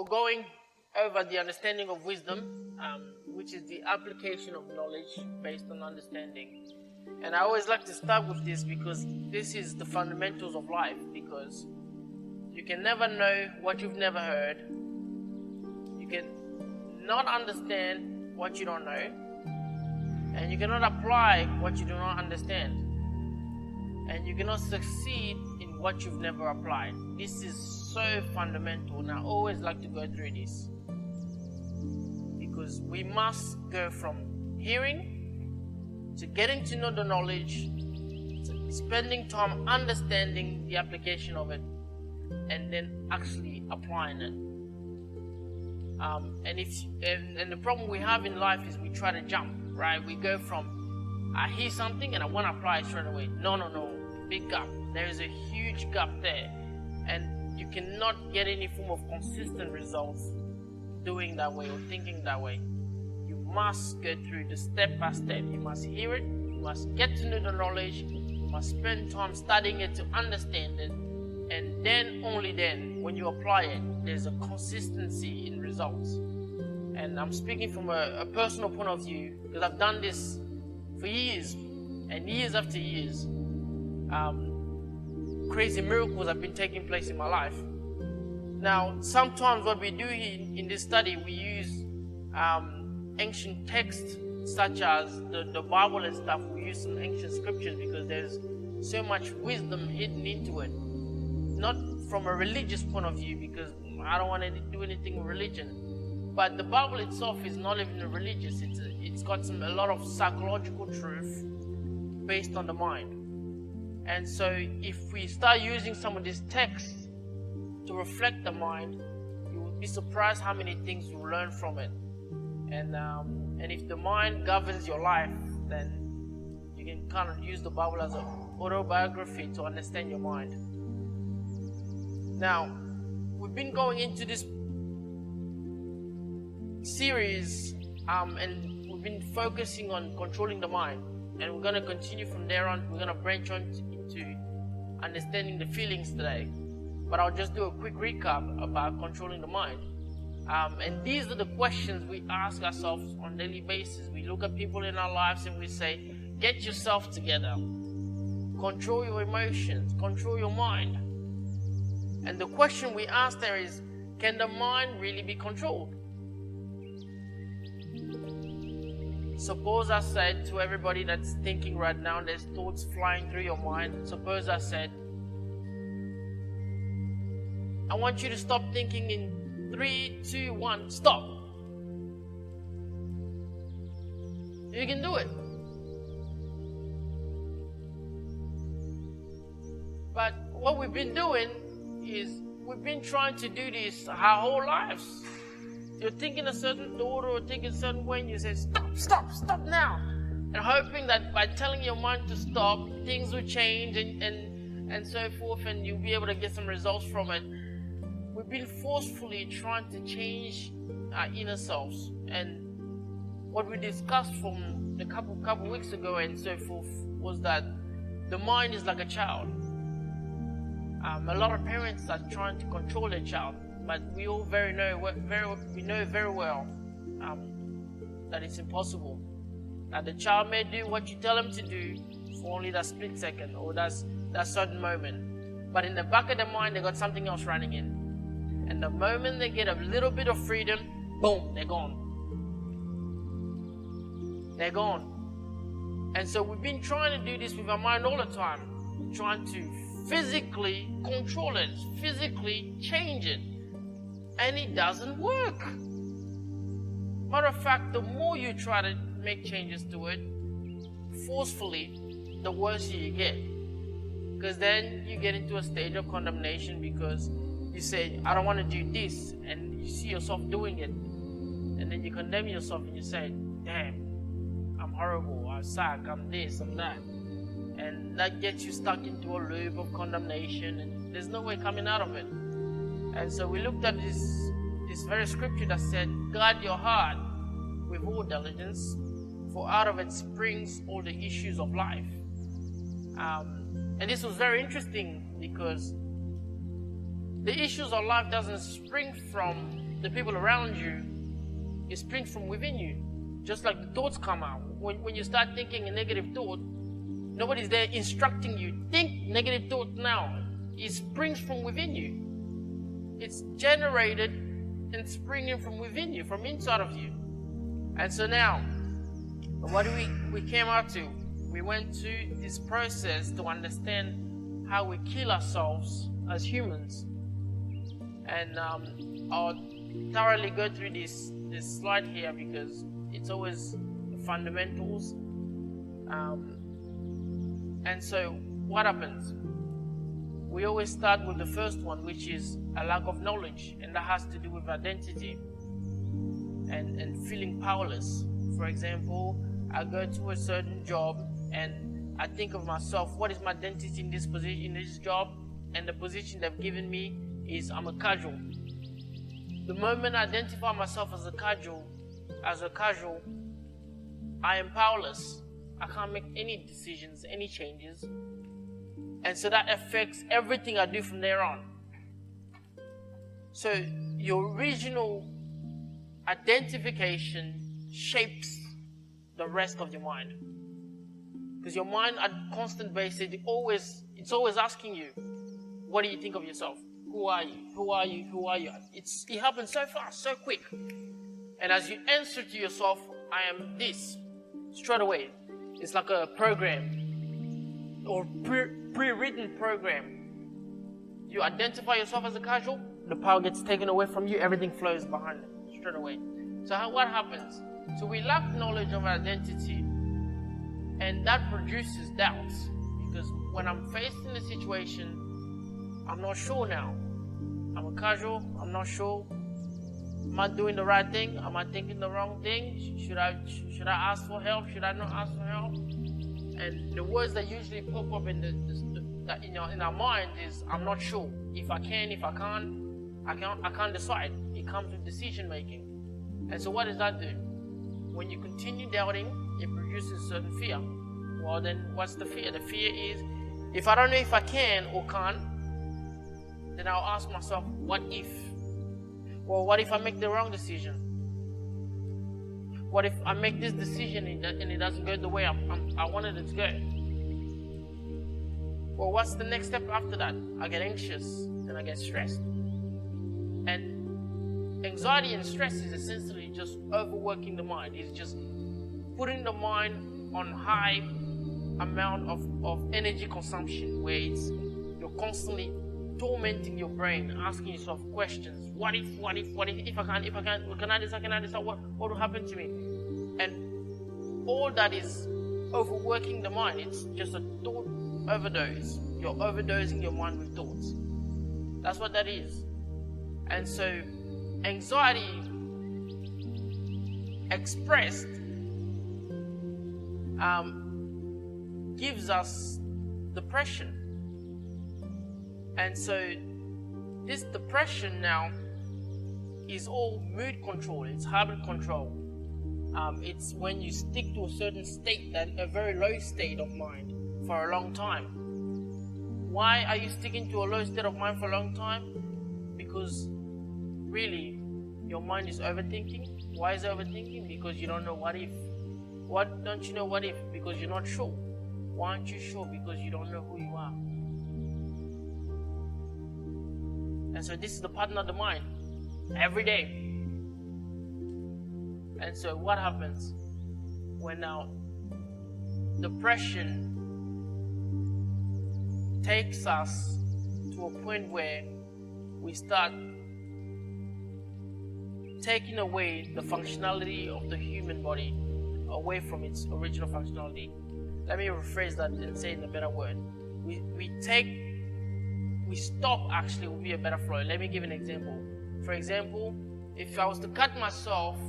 we're going over the understanding of wisdom, which is the application of knowledge based on understanding. And I always like to start with this because this is the fundamentals of life, because you can never know what you've never heard. You can not understand what you don't know. And you cannot apply what you do not understand. And you cannot succeed in what you've never applied. This is so fundamental, and I always like to go through this. Because we must go from hearing to getting to know the knowledge, to spending time understanding the application of it, and then actually applying it. And the problem we have in life is we try to jump, right? We go from, I hear something and I want to apply it straight away. No, big gap. There is a huge gap there, and you cannot get any form of consistent results doing that way or thinking that way. You must go through the step by step. You must hear it, you must get to know the knowledge, you must spend time studying it to understand it, and then, only then, when you apply it, there's a consistency in results. And I'm speaking from a personal point of view, because I've done this for years, and years after years. Crazy miracles have been taking place in my life. Now, sometimes what we do in this study, we use ancient texts such as the Bible and stuff. We use some ancient scriptures because there's so much wisdom hidden into it. Not from a religious point of view, because I don't want to do anything with religion. But the Bible itself is not even religious. It's got a lot of psychological truth based on the mind. And so if we start using some of these texts to reflect the mind, you will be surprised how many things you learn from it. And if the mind governs your life, then you can kind of use the Bible as an autobiography to understand your mind. Now, we've been going into this series and we've been focusing on controlling the mind. And we're going to continue from there on. We're going to branch on into understanding the feelings today. But I'll just do a quick recap about controlling the mind. And these are the questions we ask ourselves on a daily basis. We look at people in our lives and we say, get yourself together. Control your emotions. Control your mind. And the question we ask there is, can the mind really be controlled? Suppose I said to everybody that's thinking right now, there's thoughts flying through your mind. Suppose I said, I want you to stop thinking in 3, 2, 1, stop. You can do it. But what we've been doing is we've been trying to do this our whole lives. You're thinking a certain thought or thinking a certain way, and you say, stop now. And hoping that by telling your mind to stop, things will change and so forth, and you'll be able to get some results from it. We've been forcefully trying to change our inner selves. And what we discussed from a couple weeks ago and so forth was that the mind is like a child. A lot of parents are trying to control their child. But we all know very well that it's impossible. That the child may do what you tell him to do for only that split second or that certain moment. But in the back of their mind, they got something else running in. And the moment they get a little bit of freedom, boom, they're gone. They're gone. And so we've been trying to do this with our mind all the time, trying to physically control it, physically change it. And it doesn't work. Matter of fact, the more you try to make changes to it, forcefully, the worse you get. Because then you get into a stage of condemnation because you say, I don't want to do this, and you see yourself doing it. And then you condemn yourself and you say, damn, I'm horrible, I suck, I'm this, I'm that. And that gets you stuck into a loop of condemnation, and there's no way coming out of it. And so we looked at this very scripture that said, guard your heart with all diligence, for out of it springs all the issues of life. And this was very interesting because The issues of life doesn't spring from the people around you. It springs from within you. Just like the thoughts come out. When you start thinking a negative thought, nobody's there instructing you. Think negative thought now. It springs from within you. It's generated and springing from within you, from inside of you. And so now, what do we came out to? We went to this process to understand how we kill ourselves as humans. And I'll thoroughly go through this slide here because it's always the fundamentals. And so what happens? We always start with the first one, which is a lack of knowledge, and that has to do with identity and feeling powerless. For example, I go to a certain job and I think of myself, what is my identity in this position, in this job? And the position they've given me is I'm a casual. The moment I identify myself as a casual, I am powerless. I can't make any decisions, any changes. And so that affects everything I do from there on. So your original identification shapes the rest of your mind. Because your mind at constant basis, it's always asking you, what do you think of yourself? Who are you? Who are you? Who are you? It happens so fast, so quick. And as you answer to yourself, I am this, straight away. It's like a program or pre-written program. You identify yourself as a casual, the power gets taken away from you, everything flows behind it straight away. So what happens? So we lack knowledge of identity, and that produces doubts. Because when I'm faced in a situation, I'm not sure now. I'm a casual, I'm not sure. Am I doing the right thing? Am I thinking the wrong thing? Should I ask for help? Should I not ask for help? And the words that usually pop up in our mind is, I'm not sure. If I can, if I can't, I can't decide. It comes with decision making. And so what does that do? When you continue doubting, it produces certain fear. Well, then what's the fear? The fear is, if I don't know if I can or can't, then I'll ask myself, what if? Well, what if I make the wrong decision? What if I make this decision and it doesn't go the way I wanted it to go? Well, what's the next step after that? I get anxious and I get stressed. And anxiety and stress is essentially just overworking the mind. It's just putting the mind on high amount of energy consumption, where you're constantly tormenting your brain, asking yourself questions. What if I can't, can I decide what will happen to me? And all that is overworking the mind. It's just a thought overdose. You're overdosing your mind with thoughts. That's what that is. And so anxiety expressed gives us depression. And so this depression now is all mood control, it's habit control. It's when you stick to a certain state, a very low state of mind for a long time. Why are you sticking to a low state of mind for a long time? Because really, your mind is overthinking. Why is it overthinking? Because you don't know what if. What don't you know what if? Because you're not sure. Why aren't you sure? Because you don't know who you are. And so this is the pattern of the mind every day. And so what happens when now depression takes us to a point where we start taking away the functionality of the human body away from its original functionality. Let me rephrase that and say it in a better word. We stop, actually will be a better flow. Let me give an example. For example, if I was to cut myself,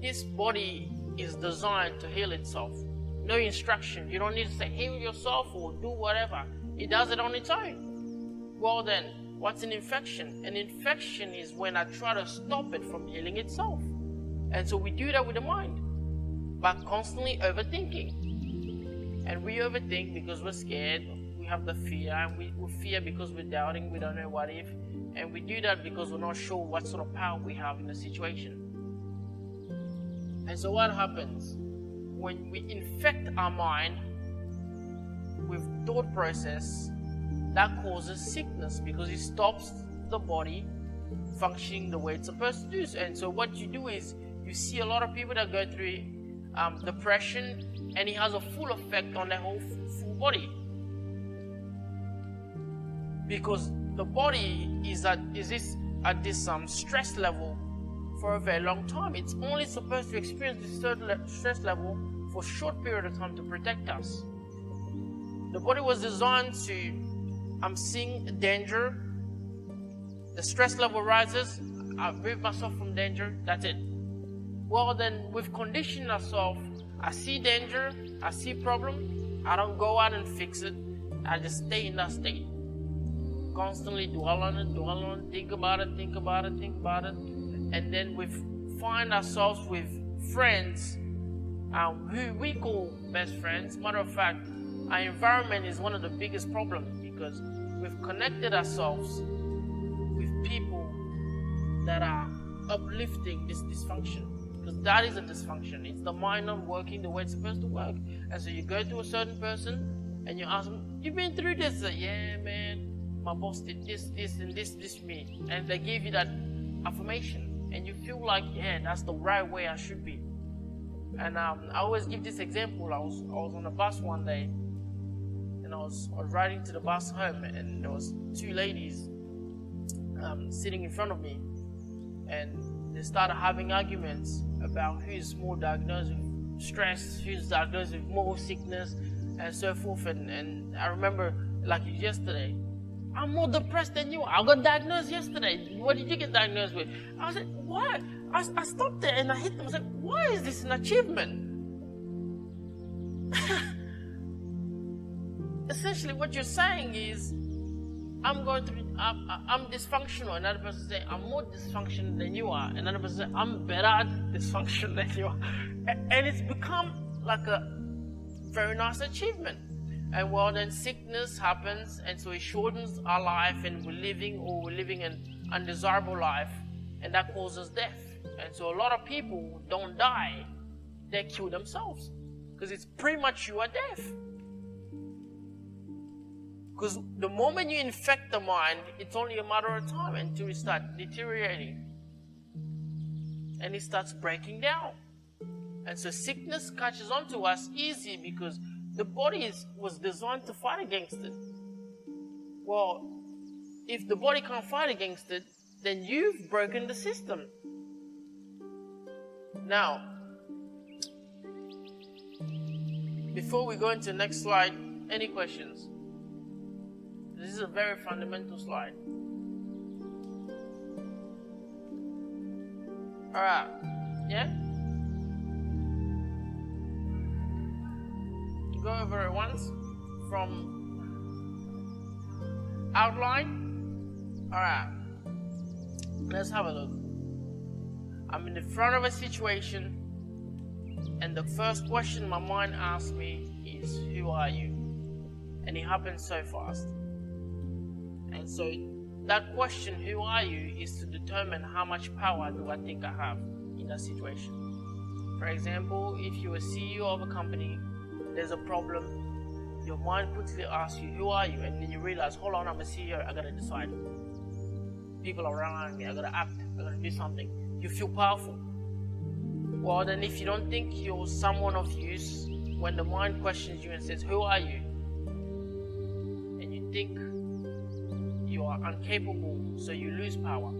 this body is designed to heal itself. No instruction. You don't need to say heal yourself or do whatever. It does it on its own. Well then, what's an infection? An infection is when I try to stop it from healing itself. And so we do that with the mind by constantly overthinking. And we overthink because we're scared. We have the fear, and we fear because we're doubting. We don't know what if. And we do that because we're not sure what sort of power we have in the situation. And so what happens? When we infect our mind with thought process, that causes sickness because it stops the body functioning the way it's supposed to do. And so what you do is you see a lot of people that go through depression, and it has a full effect on their whole full body. Because the body is at this stress level for a very long time. It's only supposed to experience this certain stress level for a short period of time to protect us. The body was designed to, I'm seeing danger, the stress level rises, I remove myself from danger, that's it. Well, then we've conditioned ourselves. I see danger, I see problem, I don't go out and fix it, I just stay in that state. Constantly dwell on it, think about it. And then we find ourselves with friends who we call best friends. Matter of fact, our environment is one of the biggest problems because we've connected ourselves with people that are uplifting this dysfunction. Because that is a dysfunction. It's the mind not working the way it's supposed to work. And so you go to a certain person and you ask them, "You've been through this?" Like, "Yeah, man, my boss did this, and this to me." And they give you that affirmation. And you feel like, yeah, that's the right way I should be. And I always give this example. I was on a bus one day, and I was riding to the bus home, and there was two ladies sitting in front of me, and they started having arguments about who's more diagnosed with stress, who's diagnosed with more sickness, and so forth. And I remember, like yesterday, "I'm more depressed than you. I got diagnosed yesterday. What did you get diagnosed with?" I said, "What?" I stopped there and I hit them. I said, "Why is this an achievement?" Essentially, what you're saying is, I'm dysfunctional. Another person say, "I'm more dysfunctional than you are." Another person say, "I'm better at dysfunction than you are." And it's become like a very nice achievement. And well, then sickness happens, and so it shortens our life, and we're living an undesirable life, and that causes death. And so a lot of people don't die, they kill themselves because it's premature death. Because the moment you infect the mind, it's only a matter of time until it starts deteriorating and it starts breaking down. And so sickness catches on to us easy because the body was designed to fight against it. Well, if the body can't fight against it, then you've broken the system. Now, before we go into the next slide, any questions? This is a very fundamental slide. Alright, yeah? Go over it once from outline. Alright, let's have a look. I'm in the front of a situation, and the first question my mind asks me is, "Who are you?" And it happens so fast. And so that question, "Who are you?" is to determine how much power do I think I have in that situation. For example, if you're a CEO of a company, there's a problem, your mind quickly asks you, "Who are you?" And then you realize, hold on, I'm a CEO, I gotta decide. People are around me, I gotta act, I gotta do something. You feel powerful. Well, then if you don't think you're someone of use, when the mind questions you and says, "Who are you?" and you think you are incapable, so you lose power.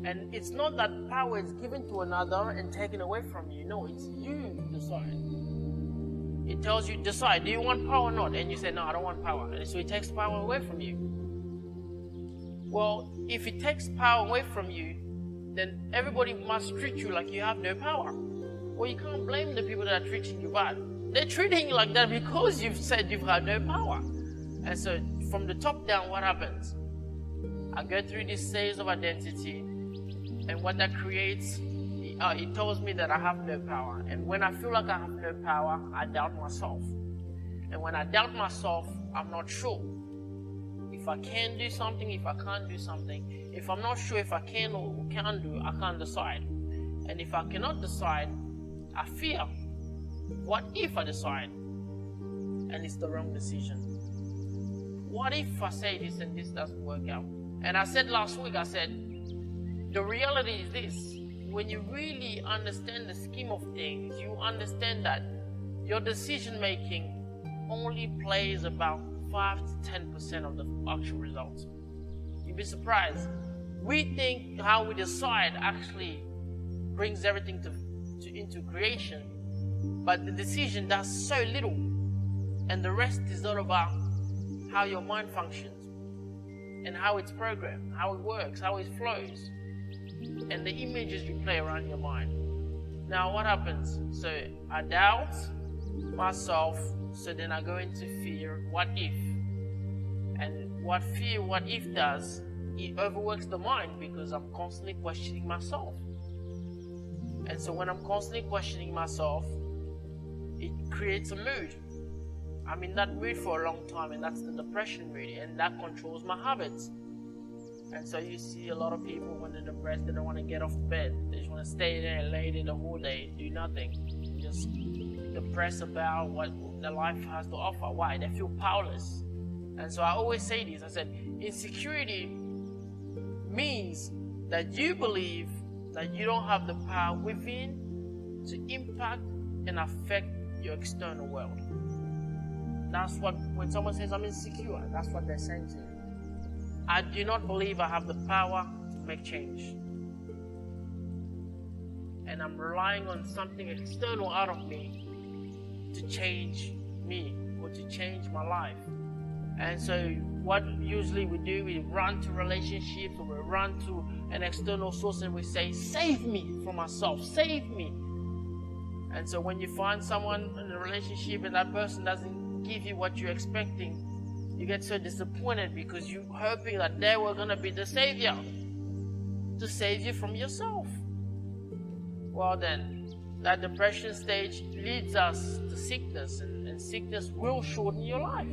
And it's not that power is given to another and taken away from you. No, it's you decide. It tells you, decide, do you want power or not? And you say, "No, I don't want power." And so it takes power away from you. Well, if it takes power away from you, then everybody must treat you like you have no power. Well, you can't blame the people that are treating you bad. They're treating you like that because you've said you've had no power. And so from the top down, what happens? I go through this phase of identity, and what that creates, it tells me that I have no power. And when I feel like I have no power, I doubt myself. And when I doubt myself, I'm not sure if If I can do something, if I can't do something. If I'm not sure if I can or can't do, I can't decide. And if I cannot decide, I fear. What if I decide and it's the wrong decision? What if I say this and this doesn't work out? And I said last week, I said, the reality is this. When you really understand the scheme of things, you understand that your decision making only plays about 5 to 10% of the actual results. You'd be surprised. We think how we decide actually brings everything into creation, but the decision does so little, and the rest is all about how your mind functions and how it's programmed, how it works, how it flows, and the images you play around your mind. Now what happens? So I doubt myself, so then I go into fear, what if? And what fear, what if does, it overworks the mind because I'm constantly questioning myself. And so when I'm constantly questioning myself, it creates a mood. I'm in that mood for a long time, and that's the depression mood, and that controls my habits. And so you see a lot of people when they're depressed, they don't want to get off the bed. They just want to stay there and lay there the whole day, do nothing. Just depressed about what their life has to offer. Why? They feel powerless. And so I always say this, I said, insecurity means that you believe that you don't have the power within to impact and affect your external world. That's what, when someone says I'm insecure, that's what they're saying to you. I do not believe I have the power to make change. And I'm relying on something external out of me to change me or to change my life. And so what usually we do, we run to relationships or we run to an external source and we say, save me from myself, save me. And so when you find someone in a relationship and that person doesn't give you what you're expecting, you get so disappointed because you're hoping that they were going to be the savior to save you from yourself. Well then, that depression stage leads us to sickness, and sickness will shorten your life.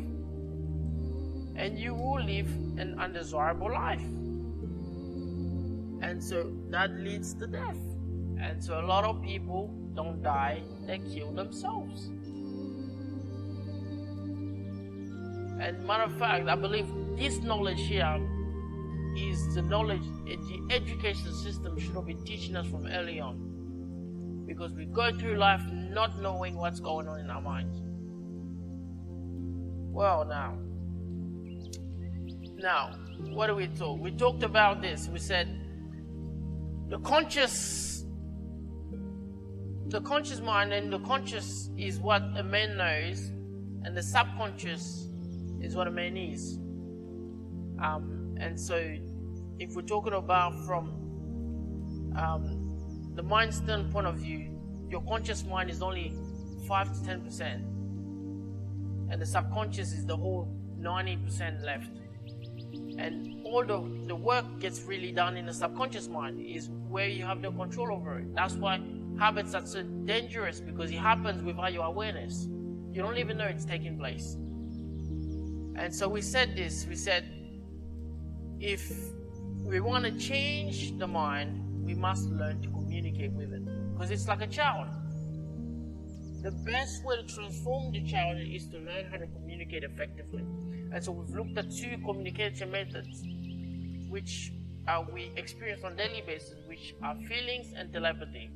And you will live an undesirable life. And so that leads to death. And so a lot of people don't die, they kill themselves. And matter of fact, I believe this knowledge here is the knowledge the education system should have been teaching us from early on. Because we go through life not knowing what's going on in our minds. Well, now, what do we talk? We talked about this. We said the conscious mind, and the conscious is what a man knows, and the subconscious is what a man is. And so if we're talking about from the mind standpoint of view, your conscious mind is only 5 to 10%, and the subconscious is the whole 90% left. And all the work gets really done in the subconscious mind, is where you have no control over it. That's why habits are so dangerous, because it happens without your awareness. You don't even know it's taking place. And so we said this, we said, if we want to change the mind, we must learn to communicate with it. Because it's like a child. The best way to transform the child is to learn how to communicate effectively. And so we've looked at 2 communication methods, which we experience on a daily basis, which are feelings and telepathy.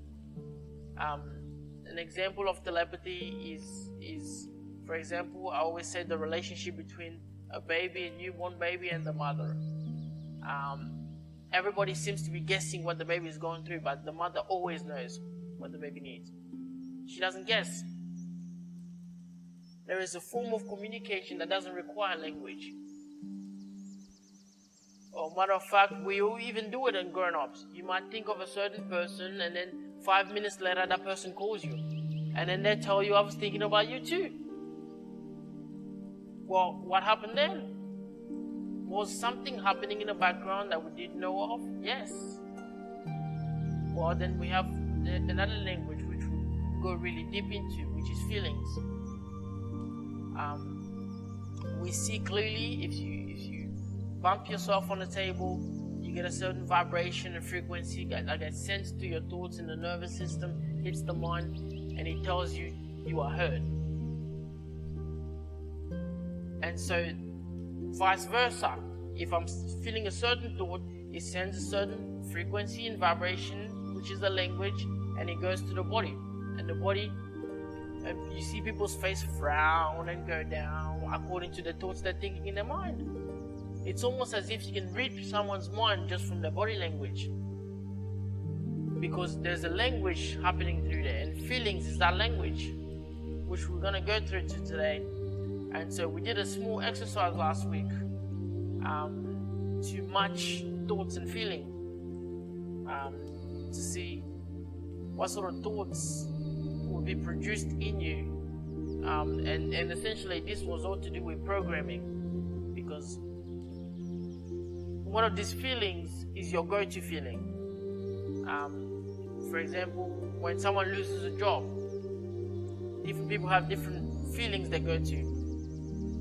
An example of telepathy is, for example, I always say the relationship between a baby, a newborn baby, and the mother. Everybody seems to be guessing what the baby is going through, but the mother always knows what the baby needs. She doesn't guess. There is a form of communication that doesn't require language. Or matter of fact, we even do it in grown-ups. You might think of a certain person, and then 5 minutes later, that person calls you. And then they tell you, I was thinking about you too. Well, what happened then? Was something happening in the background that we didn't know of? Yes. Well, then we have another language which we go really deep into, which is feelings. We see clearly if you bump yourself on the table, you get a certain vibration and frequency, like a sense to your thoughts in the nervous system, hits the mind, and it tells you you are heard. And so, vice versa, if I'm feeling a certain thought, it sends a certain frequency and vibration, which is the language, and it goes to the body. And the body, you see people's face frown and go down according to the thoughts they're thinking in their mind. It's almost as if you can read someone's mind just from their body language. Because there's a language happening through there, and feelings is that language, which we're going to go through today. And so we did a small exercise last week to match thoughts and feeling, to see what sort of thoughts will be produced in you. And essentially this was all to do with programming, because one of these feelings is your go-to feeling. For example, when someone loses a job, different people have different feelings they go to.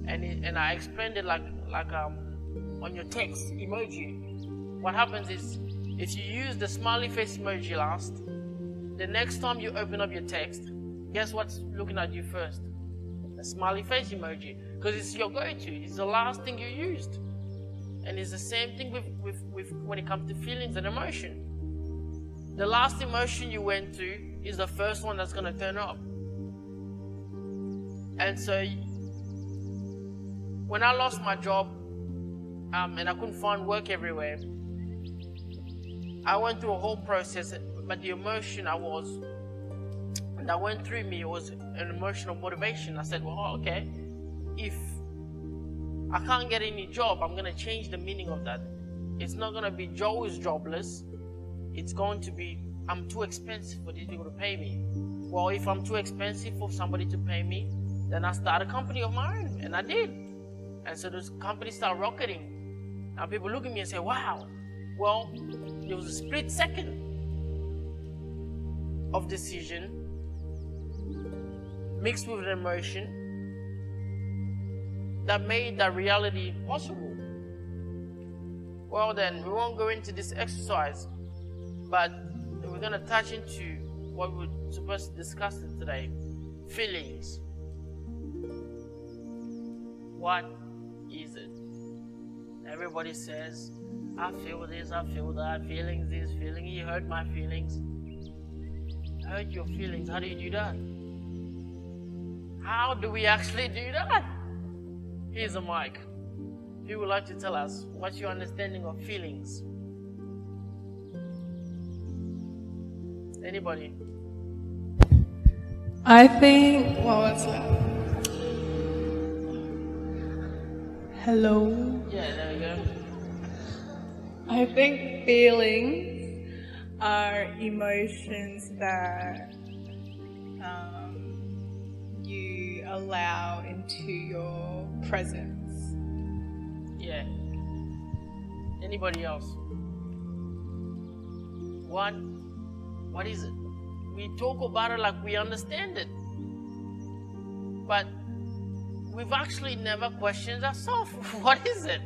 And I explained it like on your text emoji. What happens is, if you use the smiley face emoji last, the next time you open up your text, guess what's looking at you first? The smiley face emoji, because it's your go-to. It's the last thing you used. And it's the same thing with when it comes to feelings and emotion. The last emotion you went to is the first one that's going to turn up. And so when I lost my job and I couldn't find work everywhere, I went through a whole process, but the emotion that went through me was an emotional motivation. I said, well, okay, if I can't get any job, I'm going to change the meaning of that. It's not going to be Joe is jobless. It's going to be, I'm too expensive for these people to pay me. Well, if I'm too expensive for somebody to pay me, then I start a company of my own. And I did. And so those companies start rocketing. Now people look at me and say, wow. Well, there was a split second of decision mixed with an emotion that made that reality possible. Well then, we won't go into this exercise, but we're going to touch into what we're supposed to discuss today. Feelings. What is it? Everybody says, I feel this, I feel that, feelings this, feeling. You hurt my feelings. Hurt your feelings. How do you do that? How do we actually do that? Here's a mic. Who would like to tell us what's your understanding of feelings? Anybody? I think, what was that? Hello? Yeah, there we go. I think feelings are emotions that you allow into your presence. Yeah. Anybody else? What is it? We talk about it like we understand it. But we've actually never questioned ourselves. What is it?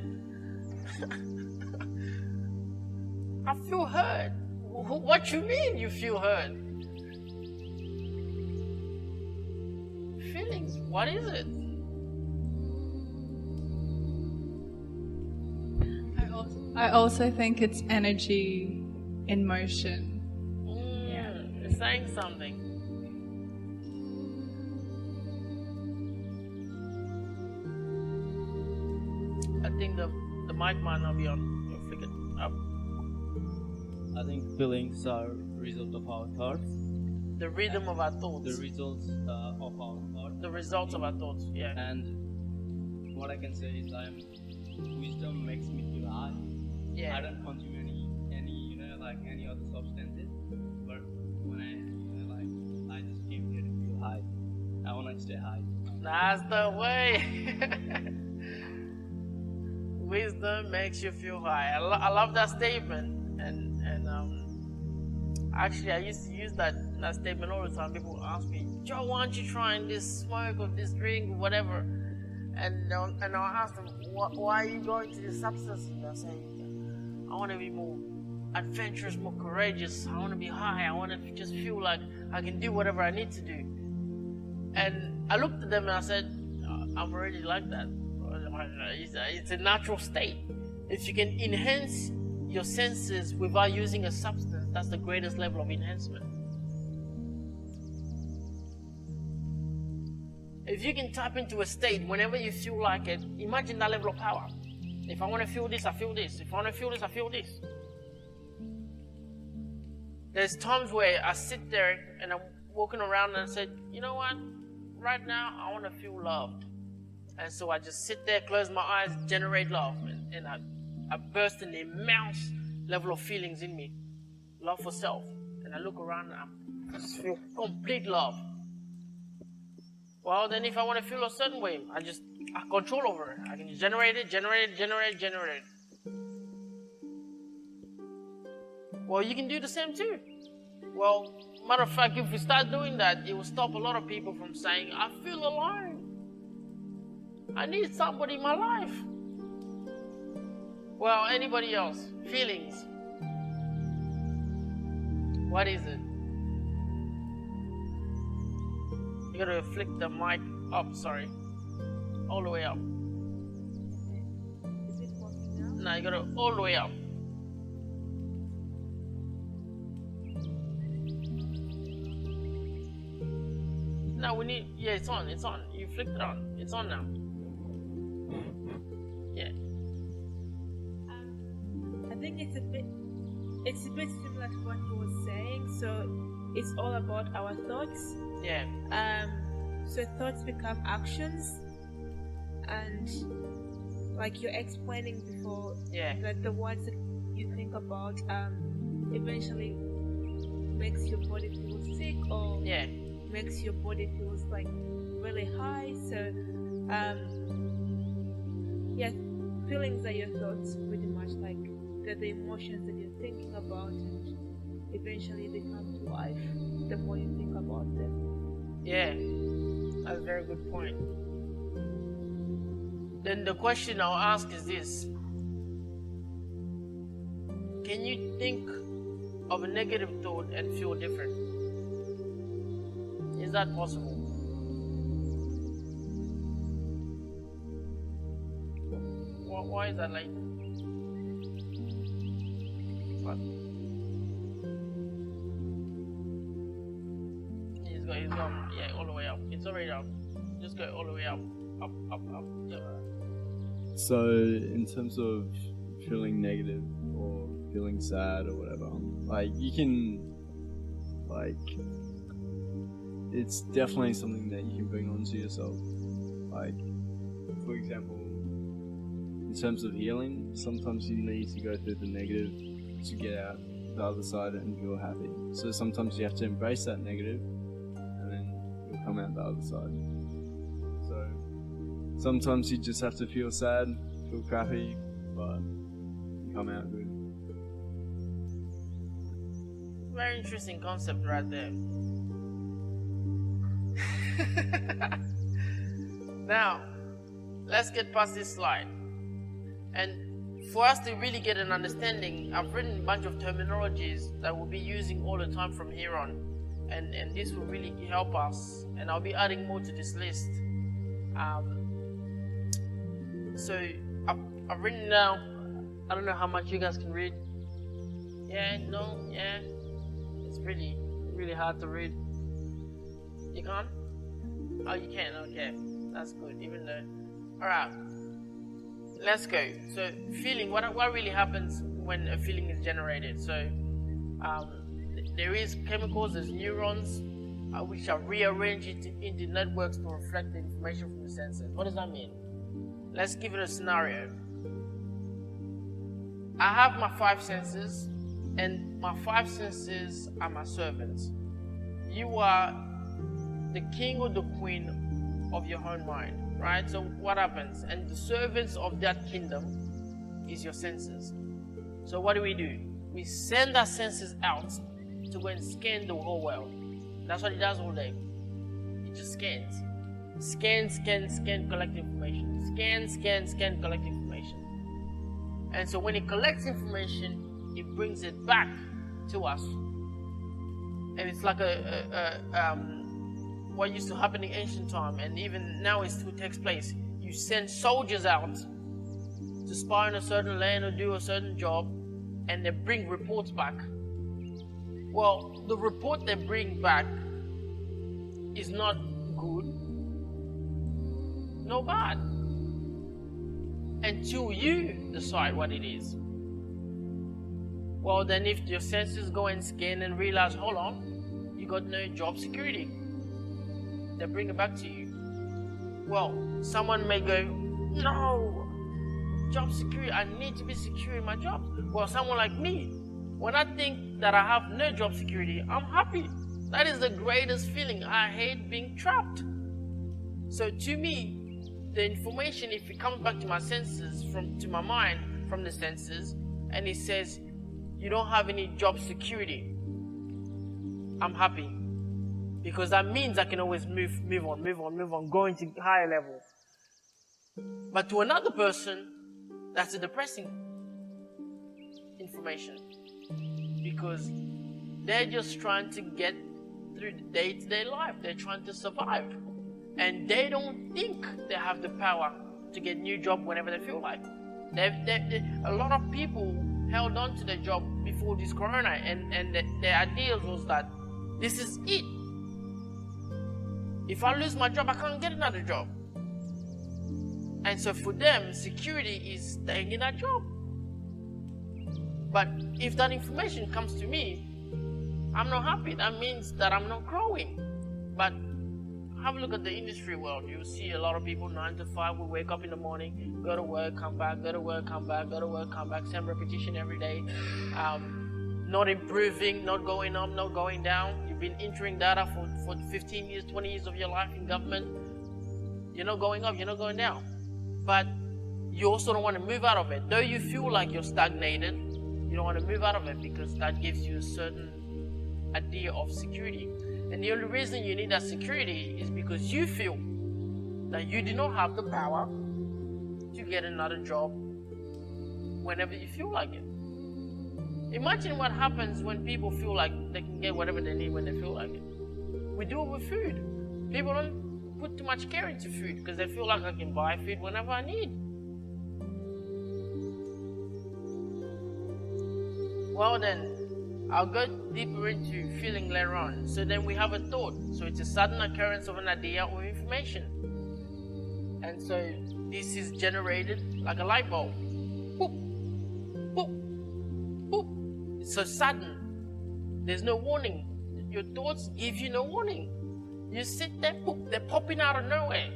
I feel hurt. What you mean you feel hurt? Feelings, what is it? I also think it's energy in motion. It's saying something. I think the mic might not be on. You'll flick it up. I think feelings are result of our thoughts. The rhythm of our thoughts. The results of our thoughts. The results of our thoughts, yeah. And what I can say is wisdom makes me feel high. Yeah. I don't consume any any other substances, but when I just came here to feel high. I want to stay high. That's the way. Wisdom makes you feel high. I love that statement, and actually I used to use that statement all the time. People ask me, Joe, why aren't you trying this smoke or this drink or whatever? And I'll ask them, why are you going to these substances? They'll say, I want to be more adventurous, more courageous. I want to be high. I want to just feel like I can do whatever I need to do. And I looked at them and I said, I'm already like that. It's a natural state. If you can enhance your senses without using a substance, that's the greatest level of enhancement. If you can tap into a state whenever you feel like it, imagine that level of power. If I want to feel this, I feel this. If I want to feel this, I feel this. There's times where I sit there and I'm walking around and I said, you know what? Right now, I want to feel loved. And so I just sit there, close my eyes, generate love. And I burst in the immense level of feelings in me. Love for self. And I look around and I just feel complete love. Well, then if I want to feel a certain way, I control over it. I can just generate it. Well, you can do the same too. Well, matter of fact, if we start doing that, it will stop a lot of people from saying, I feel alone. I need somebody in my life. Well, anybody else? Feelings. What is it? You gotta flick the mic up, sorry. All the way up. Is it working now? No, you gotta all the way up. No, we need, yeah, it's on. You flicked it on. It's on now. Yeah. I think it's a bit similar to what he was saying. So it's all about our thoughts. Yeah. So thoughts become actions, and like you're explaining before, that the words that you think about eventually makes your body feel sick or makes your body feels like really high. So feelings are your thoughts, pretty much. Like they're the emotions that you're thinking about, and eventually they come to life the more you think about them. Yeah, that's a very good point. Then the question I'll ask is this: can you think of a negative thought and feel different? Is that possible? Why is that like? What? He's gone. Yeah, all the way up. It's already up. Just go all the way up. Up. Yeah. So, in terms of feeling negative or feeling sad or whatever, like you can, like, it's definitely something that you can bring onto yourself. Like, for example, in terms of healing, sometimes you need to go through the negative to get out the other side and feel happy. So sometimes you have to embrace that negative and then you'll come out the other side. So sometimes you just have to feel sad, feel crappy, but you come out good. Very interesting concept right there. Now, let's get past this slide. And for us to really get an understanding, I've written a bunch of terminologies that we'll be using all the time from here on. And this will really help us. And I'll be adding more to this list. So I've written down, I don't know how much you guys can read. Yeah, no, yeah. It's really, really hard to read. You can't? Oh, you can, okay. That's good, even though. Alright. Let's go. So feeling, what really happens when a feeling is generated? So there is chemicals, there's neurons, which are rearranged into networks to reflect the information from the senses. What does that mean? Let's give it a scenario. I have my 5 senses, and my 5 senses are my servants. You are the king or the queen of your own mind, right? So what happens? And the servants of that kingdom is your senses. So what do? We send our senses out to go and scan the whole world. That's what it does all day. It just scans. Scan, collect information. Scan, collect information. And so when it collects information, it brings it back to us. And it's like what used to happen in ancient time, and even now it still takes place. You send soldiers out to spy on a certain land or do a certain job, and they bring reports back. Well, the report they bring back is not good, no bad, until you decide what it is. Well, then if your senses go and scan and realize, hold on, you got no job security, they bring it back to you. Well, someone may go, no, job security, I need to be secure in my job. Well, someone like me, when I think that I have no job security, I'm happy. That is the greatest feeling. I hate being trapped. So to me, the information, if it comes back to my senses, to my mind from the senses, and it says, you don't have any job security, I'm happy. Because that means I can always move on, going to higher levels. But to another person, that's a depressing information. Because they're just trying to get through the day-to-day life. They're trying to survive. And they don't think they have the power to get a new job whenever they feel like. A lot of people held on to their job before this corona, and their ideas was that this is it. If I lose my job, I can't get another job. And so for them, security is staying in that job. But if that information comes to me, I'm not happy. That means that I'm not growing. But have a look at the industry world. You'll see a lot of people 9 to 5 will wake up in the morning, go to work, come back, go to work, come back, go to work, come back, same repetition every day. Not improving, not going up, not going down. You've been entering data for 15 years, 20 years of your life in government. You're not going up, you're not going down. But you also don't want to move out of it. Though you feel like you're stagnated, you don't want to move out of it because that gives you a certain idea of security. And the only reason you need that security is because you feel that you do not have the power to get another job whenever you feel like it. Imagine what happens when people feel like they can get whatever they need when they feel like it. We do it with food. People don't put too much care into food because they feel like I can buy food whenever I need. Well then, I'll go deeper into feeling later on. So then we have a thought. So it's a sudden occurrence of an idea or information. And so this is generated like a light bulb. Boop, boop, boop. It's so sudden. There's no warning. Your thoughts give you no warning. You sit there, boop, they're popping out of nowhere.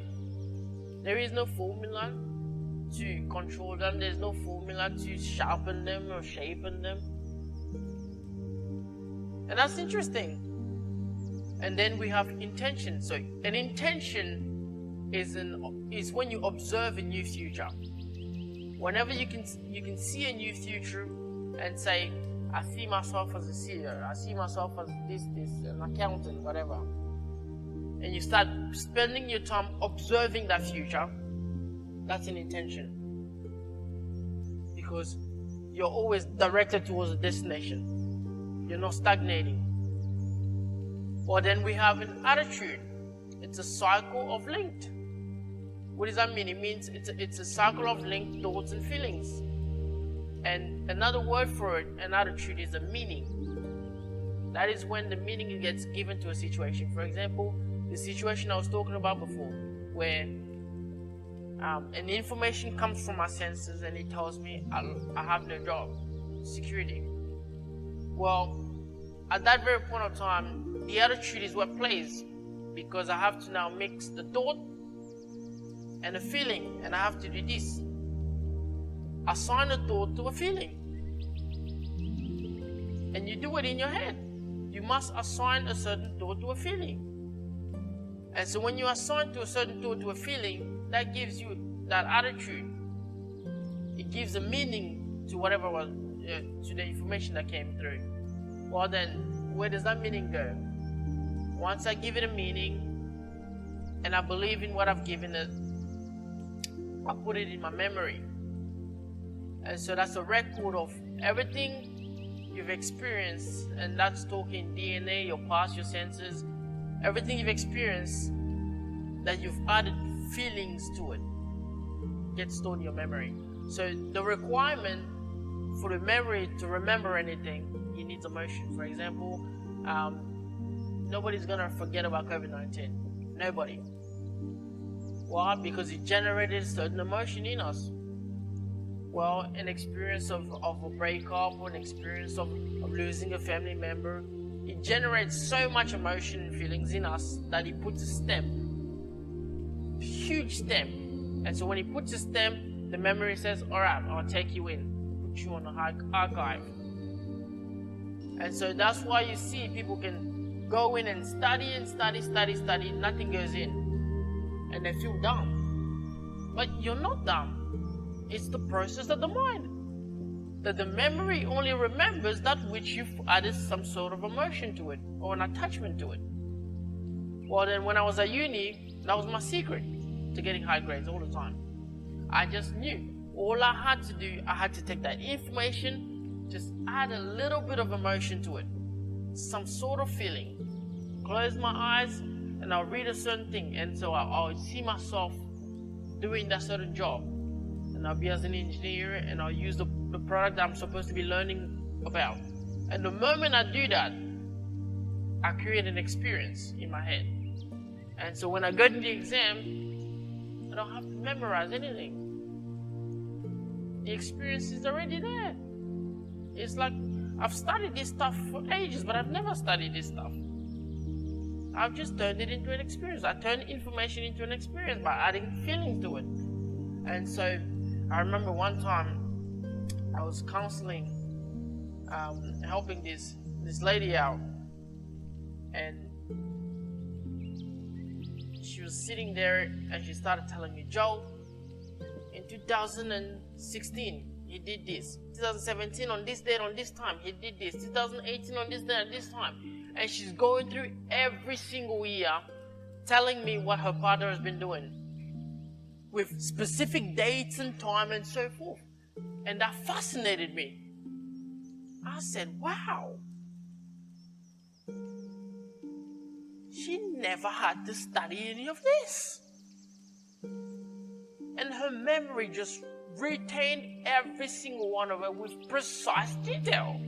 There is no formula to control them. There's no formula to sharpen them or shapen them. And that's interesting. And then we have intention. So an intention is when you observe a new future. Whenever you can see a new future and say, I see myself as a CEO, I see myself as this, an accountant, whatever. And you start spending your time observing that future, that's an intention. Because you're always directed towards a destination. You're not stagnating. Or then we have an attitude. It's a cycle of linked. What does that mean? It means it's a cycle of linked thoughts and feelings. And another word for it, an attitude, is a meaning. That is when the meaning gets given to a situation. For example, the situation I was talking about before, where an information comes from my senses and it tells me I have no job security. Well, at that very point of time, the attitude is what plays, because I have to now mix the thought and a feeling, and I have to do this. Assign a thought to a feeling. And you do it in your head. You must assign a certain thought to a feeling. And so when you assign to a certain thought to a feeling, that gives you that attitude. It gives a meaning to whatever was to the information that came through. Well then, where does that meaning go? Once I give it a meaning, and I believe in what I've given it, I put it in my memory. And so that's a record of everything you've experienced, and that's talking DNA, your past, your senses, everything you've experienced that you've added feelings to it gets stored in your memory. So the requirement for the memory to remember anything, it needs emotion. For example, nobody's gonna forget about COVID-19. Nobody. Why? Because it generated certain emotion in us. Well, an experience of a breakup, or an experience of losing a family member, it generates so much emotion and feelings in us that it puts a stamp, huge stamp. And so when it puts a stamp, the memory says, all right, I'll take you in, put you on the archive. And so that's why you see people can go in and study, nothing goes in. And they feel dumb. But you're not dumb. It's the process of the mind. That the memory only remembers that which you've added some sort of emotion to it, or an attachment to it. Well, then when I was at uni, that was my secret to getting high grades all the time. I just knew. All I had to do, I had to take that information, just add a little bit of emotion to it. Some sort of feeling. Close my eyes, and I'll read a certain thing. And so I'll see myself doing that certain job. And I'll be as an engineer, and I'll use the product that I'm supposed to be learning about. And the moment I do that, I create an experience in my head. And so when I go to the exam, I don't have to memorize anything. The experience is already there. It's like I've studied this stuff for ages, but I've never studied this stuff. I've just turned it into an experience. I turned information into an experience by adding feelings to it. And so I remember one time I was counseling, helping this lady out, and she was sitting there and she started telling me, Joe, in 2016 he did this, 2017 on this date on this time he did this, 2018 on this day at this time, and she's going through every single year telling me what her partner has been doing, with specific dates and time and so forth. And that fascinated me. I said, wow. She never had to study any of this. And her memory just retained every single one of it with precise detail.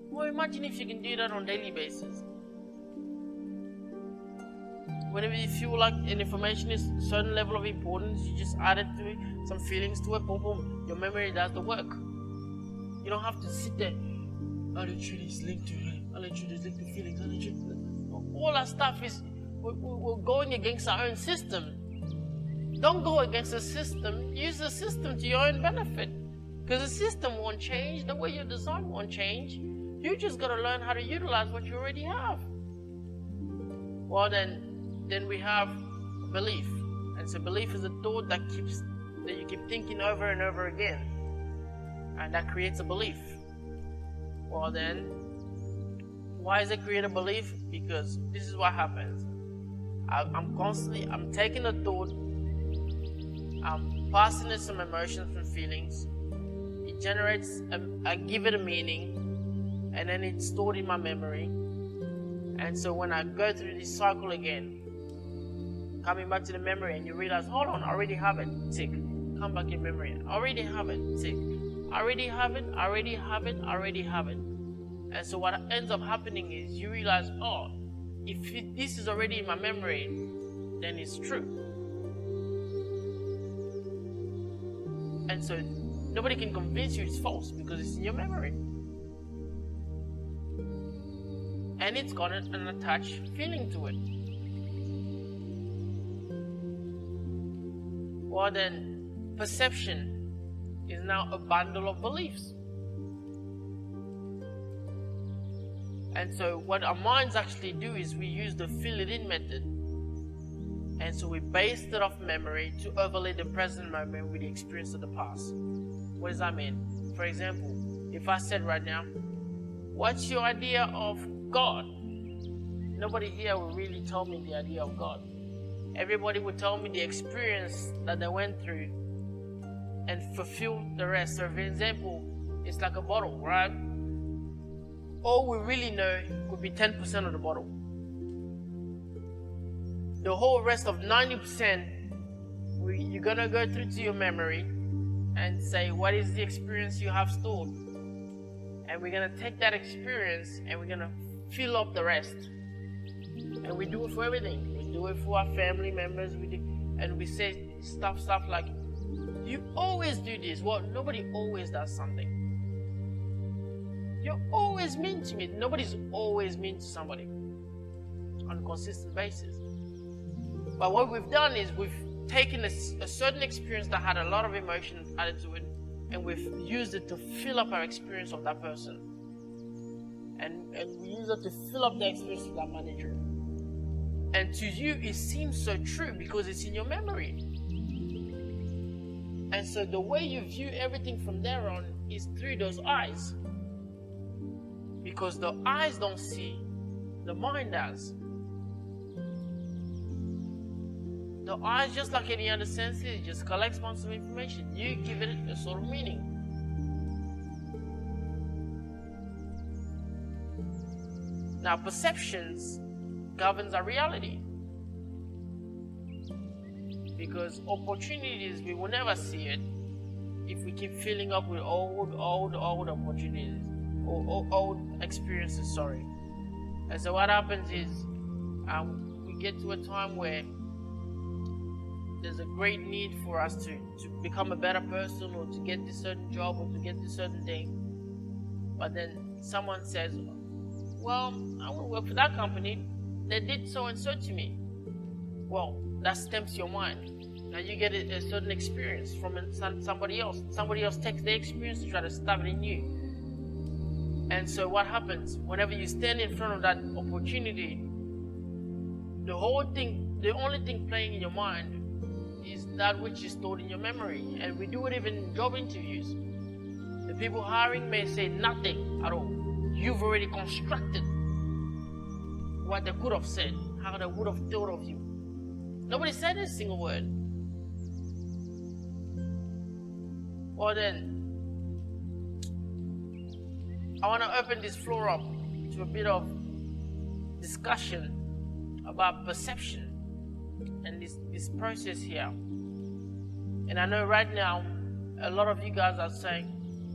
Well, imagine if you can do that on a daily basis. Whenever you feel like an information is a certain level of importance, you just add it to it, some feelings to it, boom, boom. Your memory does the work. You don't have to sit there. I'll let you this link to it. I'll let you this link to feelings. I'll let you. All that stuff is, we're going against our own system. Don't go against the system. Use the system to your own benefit. Because the system won't change. The way you're designed won't change. You just got to learn how to utilize what you already have. Well, then we have belief. And so belief is a thought that you keep thinking over and over again. And that creates a belief. Well then, why does it create a belief? Because this is what happens. I'm taking a thought, I'm passing it some emotions and feelings. It generates, I give it a meaning, and then it's stored in my memory. And so when I go through this cycle again, coming back to the memory, and you realize, hold on, I already have it, tick. Come back in memory, I already have it, tick. I already have it. And so what ends up happening is you realize, oh, if this is already in my memory, then it's true. And so nobody can convince you it's false because it's in your memory. And it's got an attached feeling to it. Well then, perception is now a bundle of beliefs. And so what our minds actually do is we use the fill-it-in method. And so we base it off memory to overlay the present moment with the experience of the past. What does that mean? For example, if I said right now, What's your idea of God? Nobody here will really tell me the idea of God. Everybody would tell me the experience that they went through and fulfill the rest. So for example, it's like a bottle, right? All we really know could be 10% of the bottle. The whole rest of 90%, you're gonna go through to your memory and say, what is the experience you have stored? And we're gonna take that experience and we're gonna fill up the rest. And we do it for everything. We do it for our family members. And we say stuff like, you always do this. Well, nobody always does something. You're always mean to me. Nobody's always mean to somebody on a consistent basis. But what we've done is we've taken a certain experience that had a lot of emotion added to it, and we've used it to fill up our experience of that person. And we use it to fill up the experience of that manager. And to you, it seems so true because it's in your memory. And so the way you view everything from there on is through those eyes. Because the eyes don't see, the mind does. The eyes, just like any other senses, it just collects bunch of information. You give it a sort of meaning. Now, perceptions governs our reality. Because opportunities, we will never see it if we keep filling up with old opportunities or old experiences, sorry. And so what happens is we get to a time where there's a great need for us to become a better person or to get this certain job or to get this certain thing. But then someone says, well, I want to work for that company. They did so and so to me. Well, that stamps your mind. Now you get a certain experience from somebody else. Somebody else takes their experience and try to stuff it in you. And so what happens? Whenever you stand in front of that opportunity, the only thing playing in your mind is that which is stored in your memory. And we do it even in job interviews. The people hiring may say nothing at all. You've already constructed what they could have said, how they would have thought of you. Nobody said a single word. Well then, I want to open this floor up to a bit of discussion about perception and this process here. And I know right now, a lot of you guys are saying,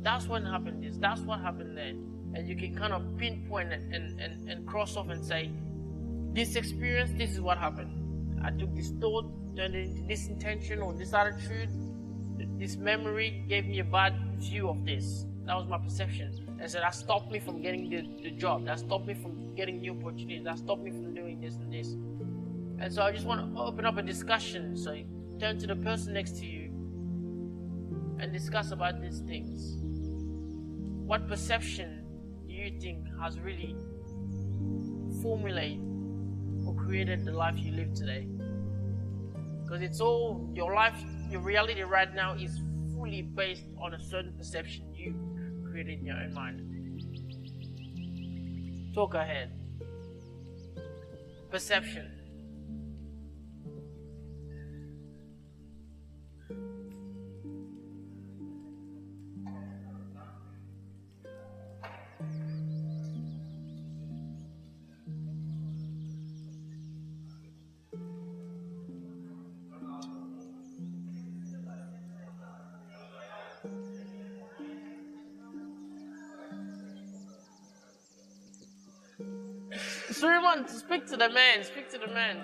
that's what happened this, that's what happened there. And you can kind of pinpoint it and cross off and say, this experience, this is what happened. I took this thought, turned it into this intention or this attitude. This memory gave me a bad view of this. That was my perception. And so that stopped me from getting the job. That stopped me from getting new opportunities. That stopped me from doing this and this. And so I just want to open up a discussion. So you turn to the person next to you and discuss about these things. What perception do you think has really formulated or created the life you live today? Because it's all, your life, your reality right now is fully based on a certain perception you created in your own mind. Talk ahead. Perception. Suleiman, speak to the man, speak to the man.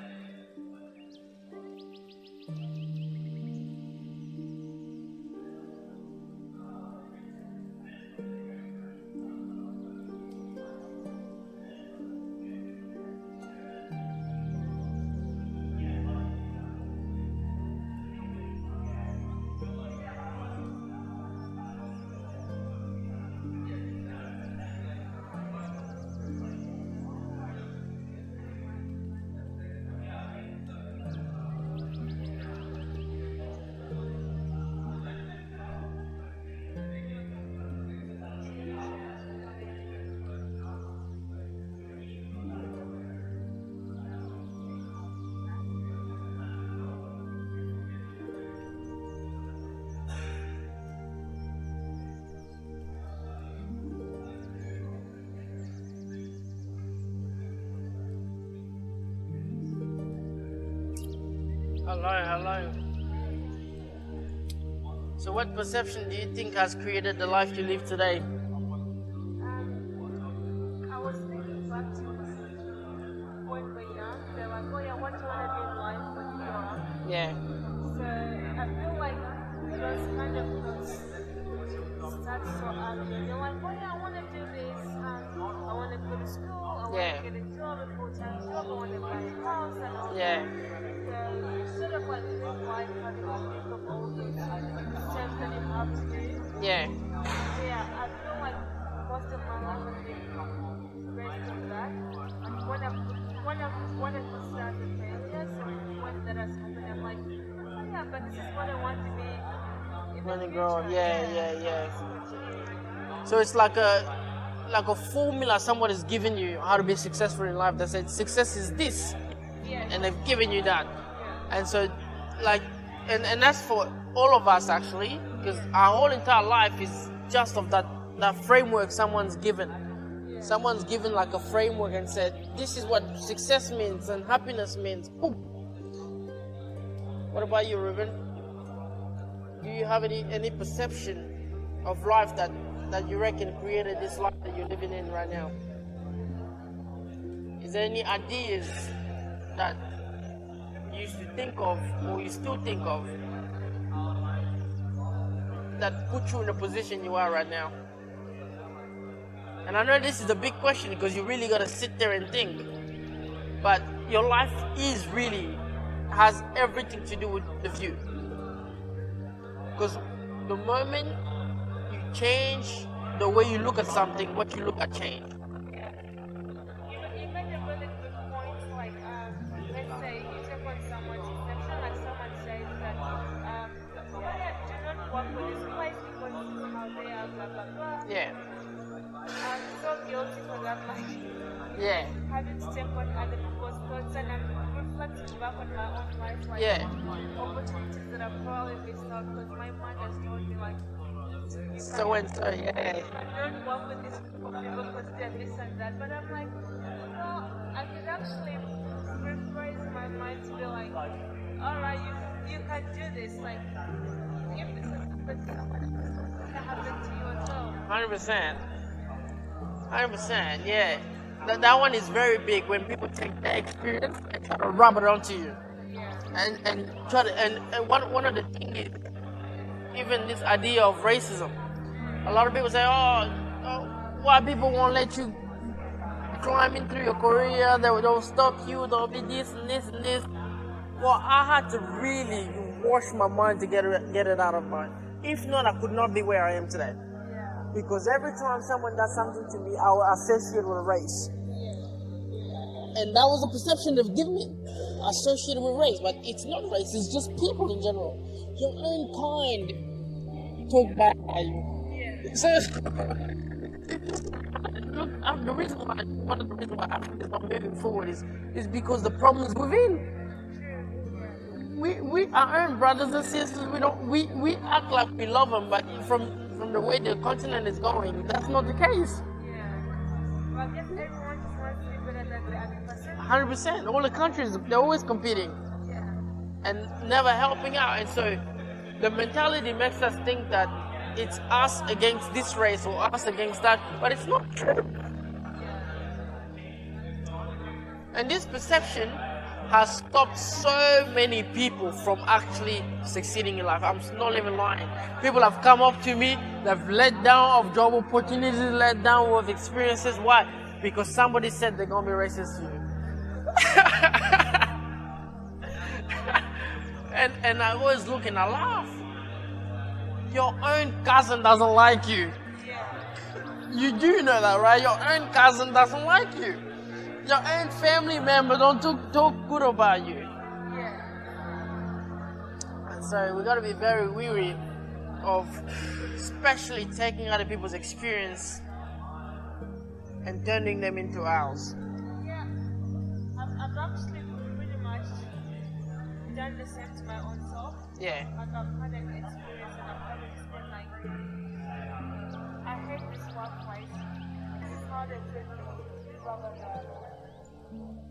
Hello. So what perception do you think has created the life you live today? I was thinking back to when we were young. They're like, oh yeah, what do you want to do in life when you grow up? Yeah. So I feel like those kind of thoughts start so early. They're like, oh yeah, I want to do this. I want to go to school. I want to get a job, a full-time job. I want to buy a house and all that. So sort of like live life having to think of all those steps that you have to do. Yeah. So yeah, I feel like most of my life has been based on that. And when I consider the failures and when that has happened, I'm like, oh yeah, but this is what I want to be in When the you grow up, future. yeah. So it's like a formula someone is giving you how to be successful in life. They said success is this, and they've given you that, and so like, and that's for all of us actually, because our whole entire life is just of that framework someone's given. Someone's given like a framework and said this is what success means and happiness means. Boom. What about you, Ruben? Do you have any perception of life that you reckon created this life that you're living in right now? Is there any ideas that you used to think of or you still think of that put you in the position you are right now? And I know this is a big question because you really got to sit there and think, but your life has everything to do with the view. Because the moment you change the way you look at something, what you look at change. You made a really good point, like, let's say you take on someone's exception, like someone says that, do not work with this place because this is how they are, blah, blah, blah. Yeah. I'm so guilty for that, like, having to take on other people's thoughts, and I'm reflecting back on my own life, like, opportunities that I've probably missed out because my mind has told me, like, So and so, yeah. I don't work with these people because they're this and that, but I'm like, no, I could actually rephrase my mind to be like, alright, you can do this, like, if this has happened to someone else, it can happen to you as well. 100%, yeah. That one is very big when people take their experience and try to rub it onto you. And try to, and one of the things is even this idea of racism. A lot of people say, oh, white people won't let you climb into your career, they'll stop you, there'll be this and this and this. Well, I had to really wash my mind to get it out of mine. If not, I could not be where I am today. Because every time someone does something to me, I will associate with race. And that was the perception they've given me, associated with race. But it's not race, it's just people in general. Your own kind talk back at you. So, one of the reasons why Africa is not moving forward is because the problem is within. We our own brothers and sisters, we act like we love them, but from the way the continent is going, that's not the case. Well, I guess everyone just wants to be better than the other person. 100%. All the countries, they're always competing and never helping out. And so the mentality makes us think that it's us against this race or us against that, but it's not true. And this perception has stopped so many people from actually succeeding in life. I'm not even lying. People have come up to me, they've let down of job opportunities, let down of experiences. Why? Because somebody said they're gonna be racist to you. and I always look and I laugh. Your own cousin doesn't like you. You do know that, right? Your own cousin doesn't like you. Your own family member don't talk good about you. And so we got to be very weary of especially taking other people's experience and turning them into ours. Yeah, I've actually pretty much done the same to my own self. Yeah. Like I've had an experience and I've had this thing like, I hate this workplace. This is how they treat me. Blah blah blah.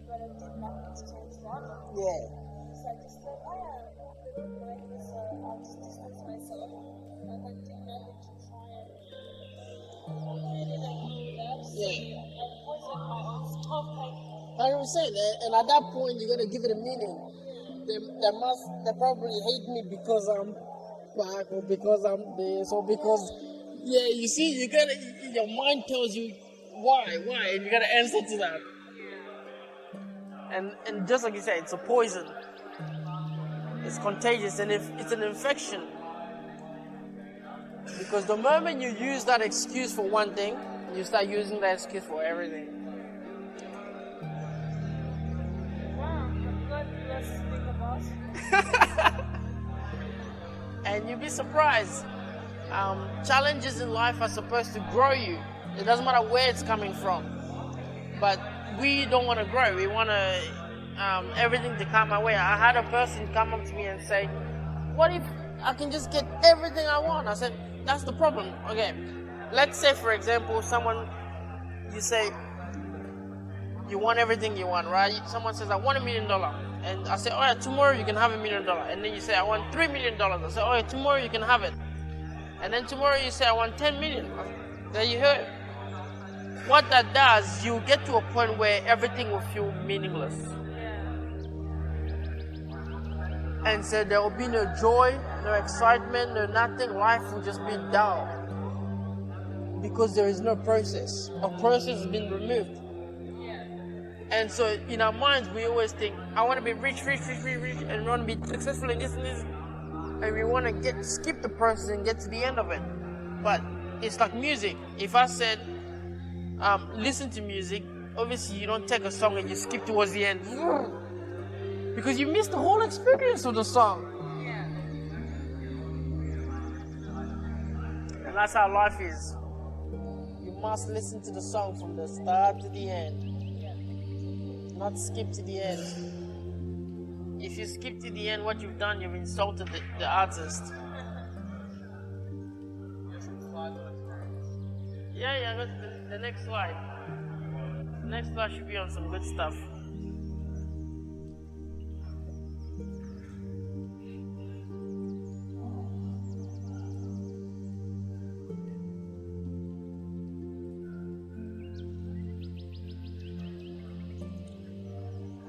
But I did nothing to change that. Yeah. so I just thought, oh yeah, they don't like this, so I'll just distance myself. And I did nothing to try and really like do that. Yeah. I poison my own stuff, like. 100%. And at that point, you're gonna give it a meaning. They probably hate me because I'm black or because I'm this or because, yeah, you see, your mind tells you why, and you gotta answer to that. And just like you said, it's a poison. It's contagious, and if it's an infection. Because the moment you use that excuse for one thing, you start using that excuse for everything. Wow, I'm glad you guys think about. And you'd be surprised. Challenges in life are supposed to grow you. It doesn't matter where it's coming from. But we don't want to grow. We want everything to come our way. I had a person come up to me and say, what if I can just get everything I want? I said, that's the problem. Okay, let's say, for example, you say, you want everything you want, right? Someone says, I want $1 million. And I say, oh yeah, tomorrow you can have $1 million. And then you say, I want $3 million. I say, oh yeah, tomorrow you can have it. And then tomorrow you say, I want 10 million. There you heard. What that does, you get to a point where everything will feel meaningless. And so there will be no joy, no excitement, no nothing. Life will just be dull. Because there is no process. A process has been removed. And so in our minds, we always think, I want to be rich, and we want to be successful in this and this. And we want to skip the process and get to the end of it. But it's like music. If I said, listen to music, obviously you don't take a song and you skip towards the end. Because you miss the whole experience of the song. And that's how life is. You must listen to the song from the start to the end. Not skip to the end. If you skip to the end, what you've done, you've insulted the artist. Yeah, go to the next slide. The next slide should be on some good stuff.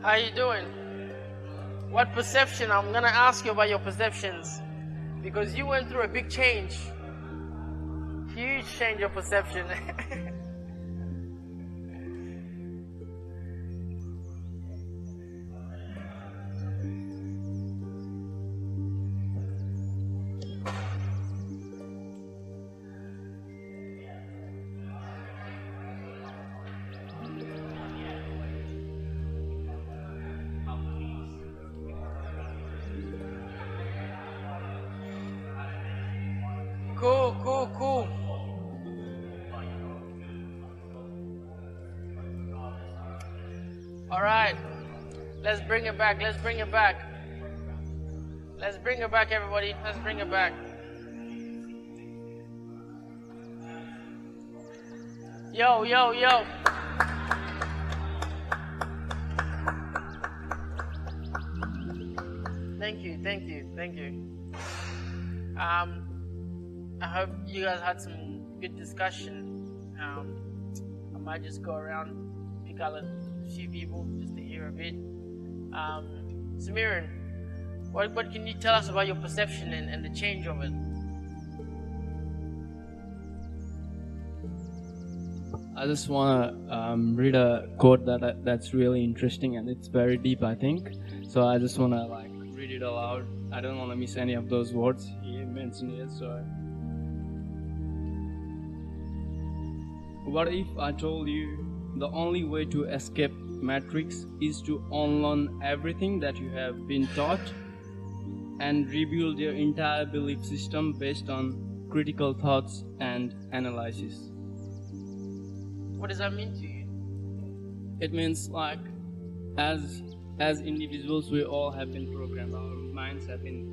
How you doing? What perception? I'm gonna ask you about your perceptions because you went through a big change, huge change of perception. Cool. All right, let's bring it back, everybody. Let's bring it back. Yo. Thank you. I hope you guys had some good discussion. I might just go around, pick out a few people just to hear a bit. Samiran, what can you tell us about your perception and the change of it? I just want to read a quote that's really interesting and it's very deep, I think. So I just want to read it aloud. I don't want to miss any of those words he mentioned here. So, what if I told you the only way to escape Matrix is to unlearn everything that you have been taught and rebuild your entire belief system based on critical thoughts and analysis? What does that mean to you? It means as individuals, we all have been programmed. Our minds have been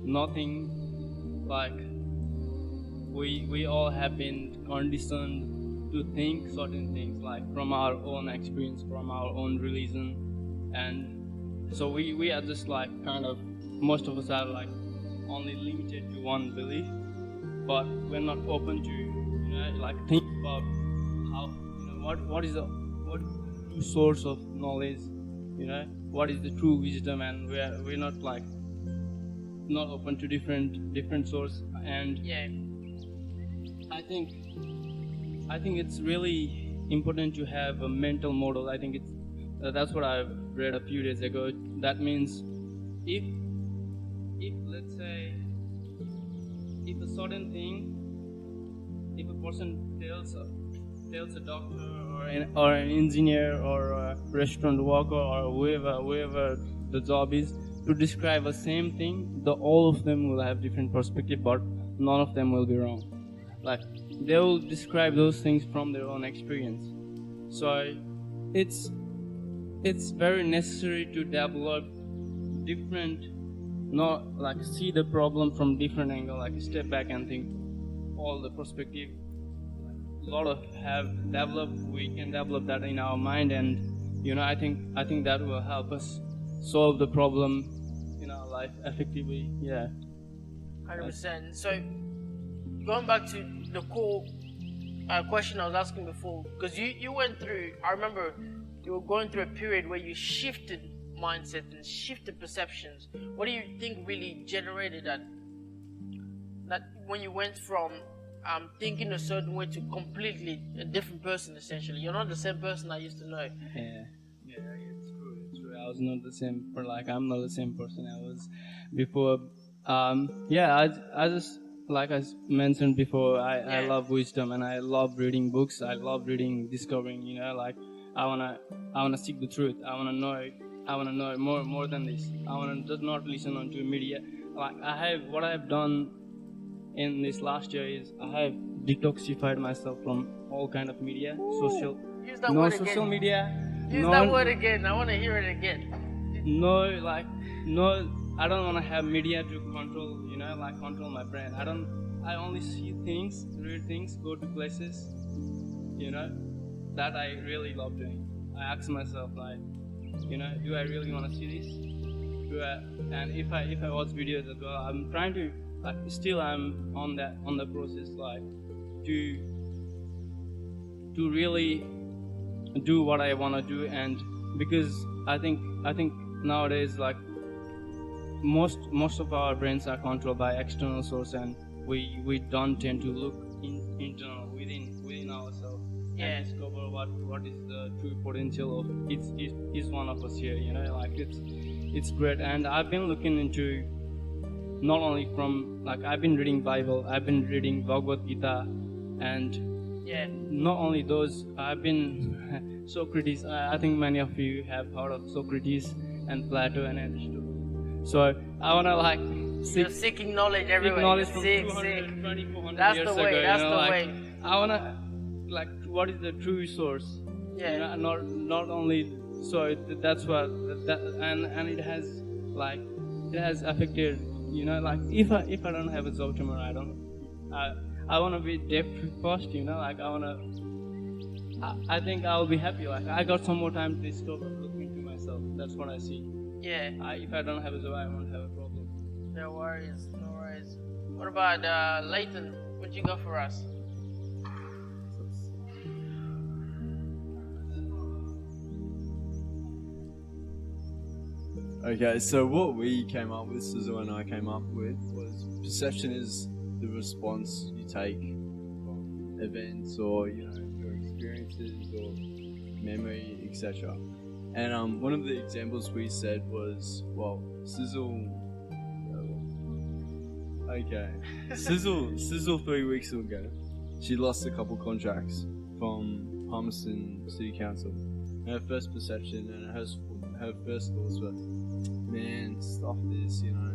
nothing we all have been conditioned to think certain things from our own experience, from our own religion, and So we are just like kind of, most of us are like only limited to one belief, but we're not open to, you know, like think about how, you know, what is the true source of knowledge, you know, what is the true wisdom, and we're not like not open to different source. And I think it's really important to have a mental model. I think it's that's what I've read a few days ago. That means if let's say if a certain thing, if a person tells a doctor or an engineer or a restaurant worker or whoever the job is, to describe the same thing, all of them will have different perspective, but none of them will be wrong. Like they will describe those things from their own experience. So it's very necessary to develop different, not like see the problem from different angle, like step back and think all the perspective. A lot of we can develop that in our mind, and you know, I think that will help us solve the problem in our life effectively. 100%. So going back to the core question I was asking before, because you went through, I remember you were going through a period where you shifted mindset and shifted perceptions. What do you think really generated that when you went from thinking a certain way to completely a different person? Essentially, you're not the same person I used to know. Yeah, it's true. I was not the same, I'm not the same person I was before. I just, like I mentioned before, I love wisdom, and I love reading books. I love reading, discovering, you know, like I wanna seek the truth. I wanna know more than this. I wanna just not listen onto media. Like what I have done in this last year is I have detoxified myself from all kind of media, social media. Use that word again. I want to hear it again. I don't want to have media to control, you know, like control my brain. I only see things, read things, go to places, you know, that I really love doing. I ask myself, like, you know, do I really want to see this? And if I watch videos as well, I'm trying to, like, still I'm on the process, like, to really do what I want to do. And because I think nowadays, like, most of our brains are controlled by external source, and we don't tend to look internal within ourselves and discover what is the true potential of each one of us here, you know. Like it's great. And I've been looking into, not only from, like, I've been reading Bible, I've been reading Bhagavad Gita, and not only those, I've been Socrates. I think many of you have heard of Socrates and Plato and Aristotle. So I wanna, like, you're seeking knowledge everywhere. Knowledge from 200, 400 that's years the way, ago. that's you know, the like, way. I wanna, like, what is the true source? You know, not only. So that's what and it has affected. You know, like, if I don't have a job tomorrow, I wanna be debt first. You know, like I think I'll be happy. Like, I got some more time to discover, look into myself. That's what I see. If I don't have a job, I won't have a problem. No worries. What about Leighton? What you got for us? Okay, so what we came up with, Suzu and I came up with, was perception is the response you take from events, or, you know, your experiences or memory, etc. And one of the examples we said was, well, Sizzle 3 weeks ago, she lost a couple contracts from Palmerston City Council. And her first perception and her first thoughts were, man, stuff this, you know,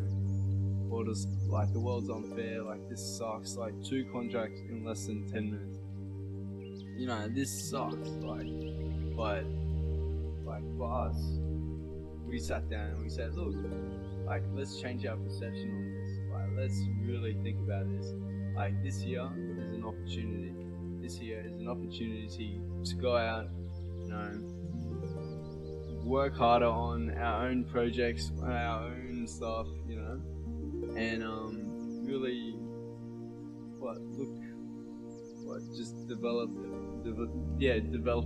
or just, like, the world's unfair, like, this sucks, like, 2 contracts in less than 10 minutes. You know, this sucks, like, but, like, for us, we sat down and we said, look, like, let's change our perception on this. Like, let's really think about this. Like, this year is an opportunity. This year is an opportunity to go out, you know, work harder on our own projects, on our own stuff, you know, and really, just develop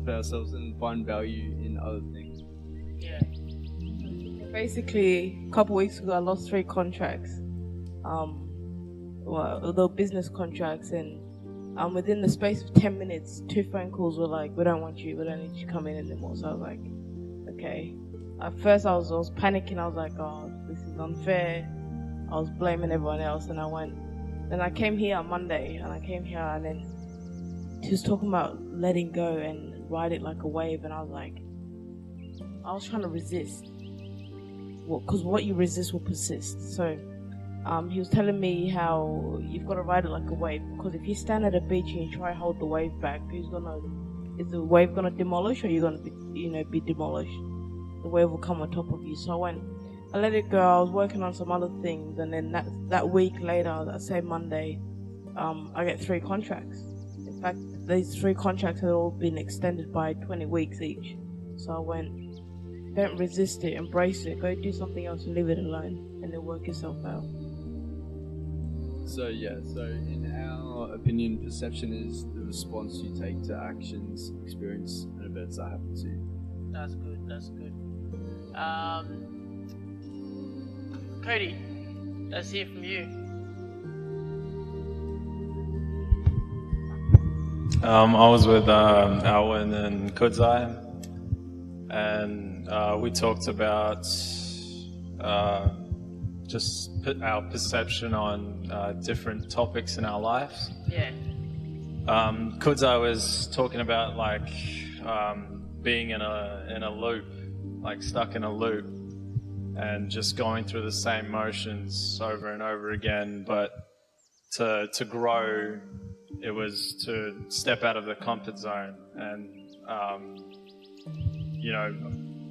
ourselves and find value in other things. Yeah. Basically, a couple weeks ago, I lost 3 contracts. Although business contracts, and within the space of 10 minutes, 2 phone calls were like, "We don't want you. We don't need you to come in anymore." So I was like, okay. At first, I was panicking. I was like, "Oh, this is unfair." I was blaming everyone else, and then I came here on Monday, and then he was talking about letting go and ride it like a wave, and I was trying to resist. Because what you resist will persist. So he was telling me how you've got to ride it like a wave, because if you stand at a beach and you try to hold the wave back, is the wave gonna demolish, or are you gonna be demolished? The wave will come on top of you. So I let it go. I was working on some other things, and then that week later, that same Monday, I get 3 contracts. In fact, these 3 contracts had all been extended by 20 weeks each. So I went, don't resist it, embrace it, go do something else and leave it alone, and then work yourself out. So in our opinion, perception is the response you take to actions, experience, and events that happen to you. That's good. Cody, let's hear from you. I was with Alwyn and Kudzai, and we talked about just our perception on different topics in our lives. Yeah. Kudzai was talking about like being in a loop, like stuck in a loop, and just going through the same motions over and over again. But to grow, it was to step out of the comfort zone. And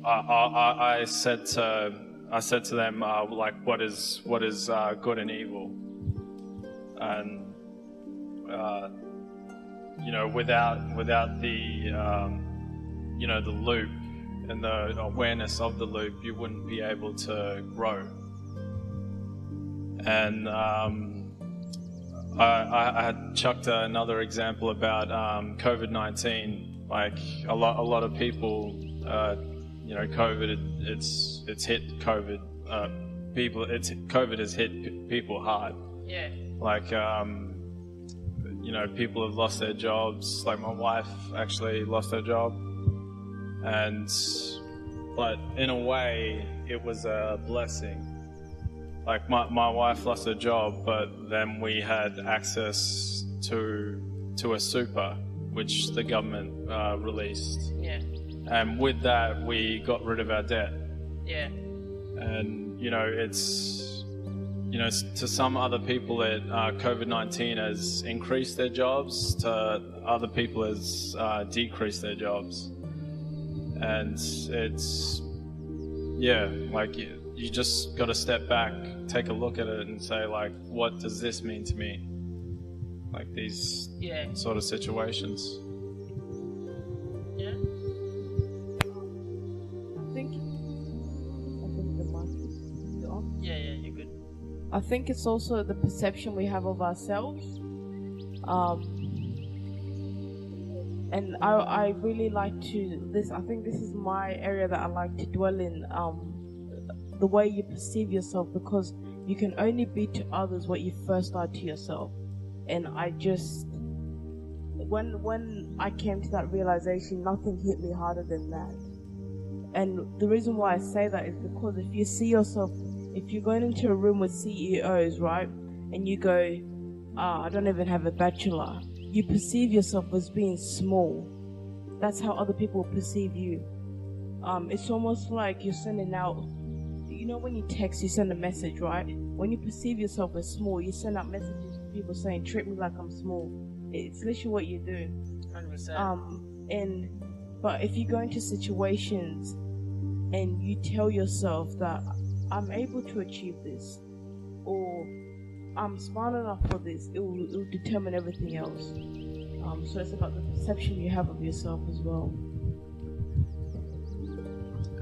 I said to them, like, what is good and evil, and without the the loop and the awareness of the loop, you wouldn't be able to grow. And I had chucked another example about COVID-19. Like a lot of people, COVID, it's hit COVID. COVID has hit people hard. Yeah. Like people have lost their jobs. Like my wife actually lost her job, but in a way, it was a blessing. Like my wife lost her job, but then we had access to a super, which the government released. Yeah. And with that, we got rid of our debt. Yeah. And it's to some other people, COVID-19 has increased their jobs. To other people, has decreased their jobs. And it's like you just got to step back, take a look at it, and say, like, what does this mean to me? Like these sort of situations. Yeah. I think the mic is on. Yeah, you're good. I think it's also the perception we have of ourselves. And I really like I think this is my area that I like to dwell in, the way you perceive yourself, because you can only be to others what you first are to yourself. And when I came to that realization, nothing hit me harder than that. And the reason why I say that is because if you see yourself, if you're going into a room with CEOs, right, and you go, I don't even have a bachelor, you perceive yourself as being small. That's how other people perceive you. It's almost like you're sending out, when you text, you send a message, right? When you perceive yourself as small, you send out messages to people saying, treat me like I'm small. It's literally what you do. 100%. But if you go into situations and you tell yourself that I'm able to achieve this, or I'm smart enough for this, it will determine everything else. So it's about the perception you have of yourself as well.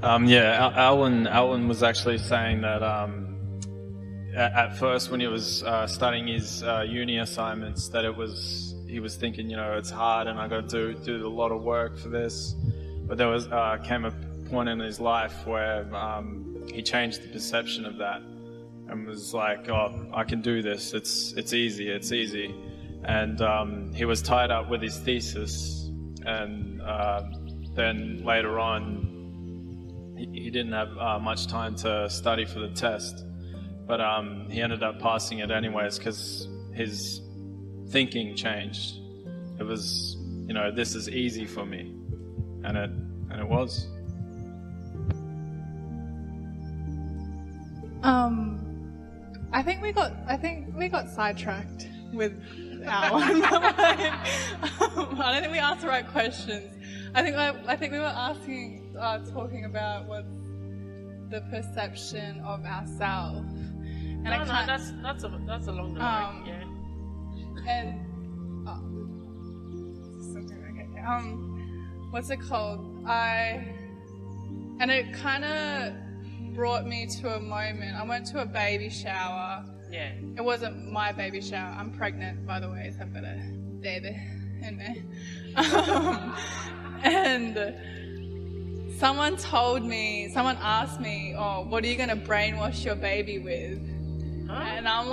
Alan was actually saying that at first when he was studying his uni assignments, that he was thinking, it's hard and I got to do a lot of work for this. But there came a point in his life where he changed the perception of that and was like, oh, I can do this. It's easy. And he was tied up with his thesis, and then later on he didn't have much time to study for the test, but he ended up passing it anyways because his thinking changed. It was, this is easy for me, and it was. I think we got sidetracked with our I don't think we asked the right questions. I think we were talking about what's the perception of ourselves. And that's along the line. Yeah. And what's it called? And it kind of brought me to a moment. I went to a baby shower. Yeah. It wasn't my baby shower. I'm pregnant, by the way, so I've got a baby in me. And someone asked me, oh, what are you going to brainwash your baby with? Huh? And I'm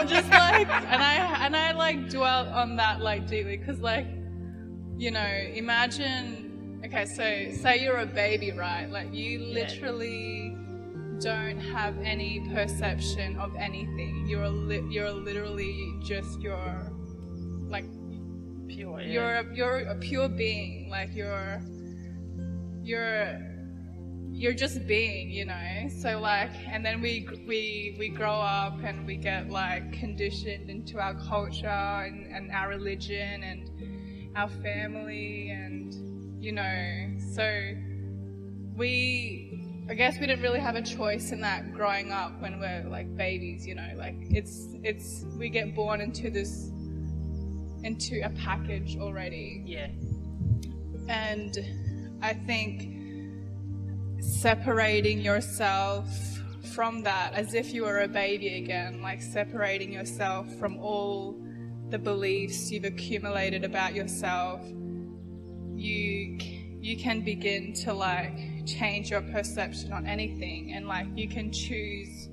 just like, and I like dwelt on that like deeply, because like, imagine, okay, so say you're a baby, right? Like you literally don't have any perception of anything. You're literally just your like pure. Yeah. You're a pure being. Like you're just being, So like, and then we grow up and we get like conditioned into our culture and our religion and our family, and so I guess we didn't really have a choice in that growing up when we're like babies, like it's we get born into a package already. Yeah. And I think separating yourself from that as if you were a baby again, like separating yourself from all the beliefs you've accumulated about yourself, you can begin to like change your perception on anything, and like you can choose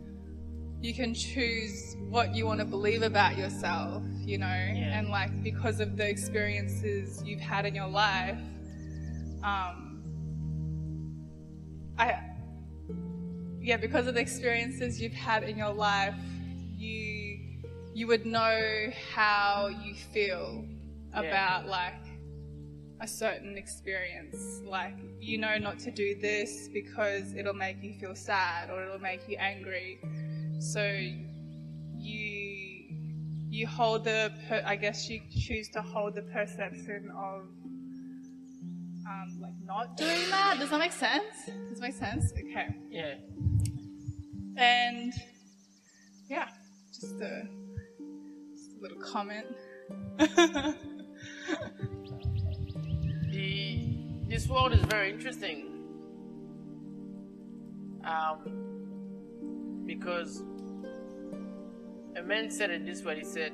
what you want to believe about yourself, and like because of the experiences you've had in your life, because of the experiences you've had in your life, you would know how you feel about like a certain experience. Like, not to do this because it'll make you feel sad or it'll make you angry. So you hold you choose to hold the perception of like not doing that. Does that make sense? Does it make sense? Okay. Yeah. And just a little comment. This world is very interesting, because a man said it this way. He said,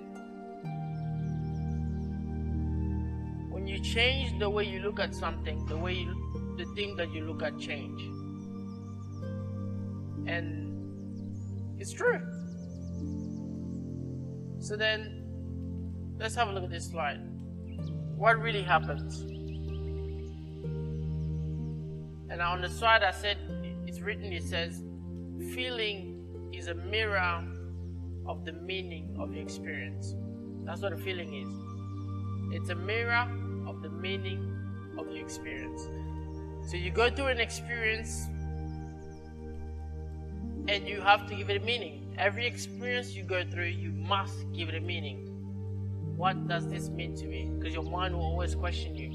when you change the way you look at something, the thing that you look at change. And it's true. So then, let's have a look at this slide. What really happens? And on the slide I said, it's written, it says, feeling is a mirror of the meaning of your experience. That's what a feeling is. It's a mirror of the meaning of your experience. So you go through an experience and you have to give it a meaning. Every experience you go through, you must give it a meaning. What does this mean to me? Because your mind will always question you.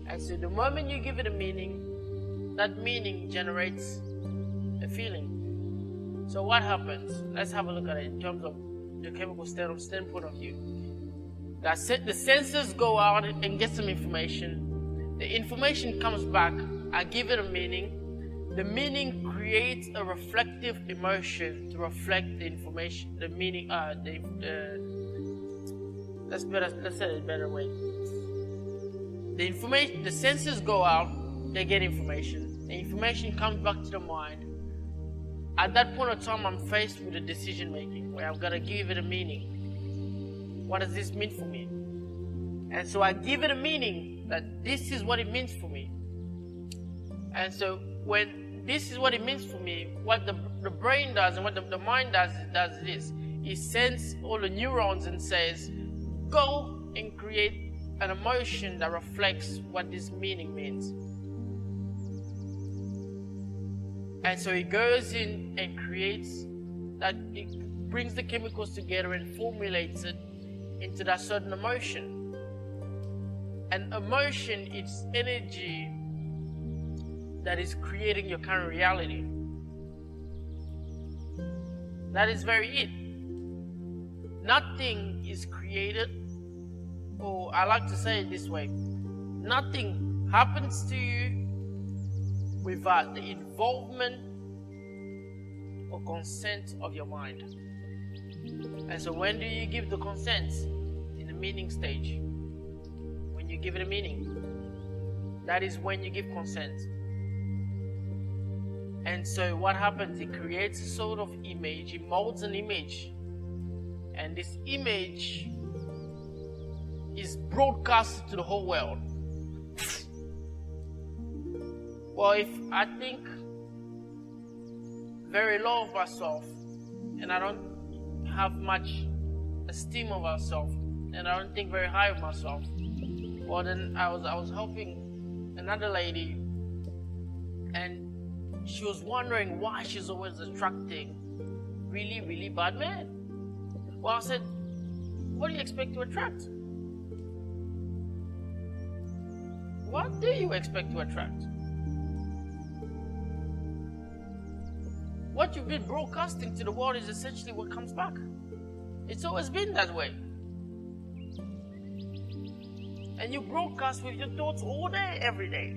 And so the moment you give it a meaning, that meaning generates a feeling. So what happens? Let's have a look at it in terms of the chemical standpoint of view. The sensors go out and get some information, The information comes back, I give it a meaning. The meaning creates a reflective emotion to reflect the information, the meaning, let's say it a better way. The information, the senses go out, they get information. The information comes back to the mind. At that point of time, I'm faced with a decision making where I've got to give it a meaning. What does this mean for me? And so I give it a meaning that this is what it means for me. And so when this is what it means for me, what the brain does and what the mind does this. It sends all the neurons and says, go and create an emotion that reflects what this meaning means. And so it goes in and creates that, it brings the chemicals together and formulates it into that certain emotion. And emotion is energy that is creating your current reality. That is very it. Nothing is created, or I like to say it this way, nothing happens to you without the involvement or consent of your mind. And so when do you give the consent? In the meaning stage. When you give it a meaning. That is when you give consent. And so what happens? It creates a sort of image, it molds an image. And this image is broadcasted to the whole world. Well, if I think very low of myself, and I don't have much esteem of myself, and I don't think very high of myself, well then I was helping another lady, and she was wondering why she's always attracting really, really bad men. Well, I said, what do you expect to attract? What do you expect to attract? What you've been broadcasting to the world is essentially what comes back. It's always been that way. And you broadcast with your thoughts all day, every day.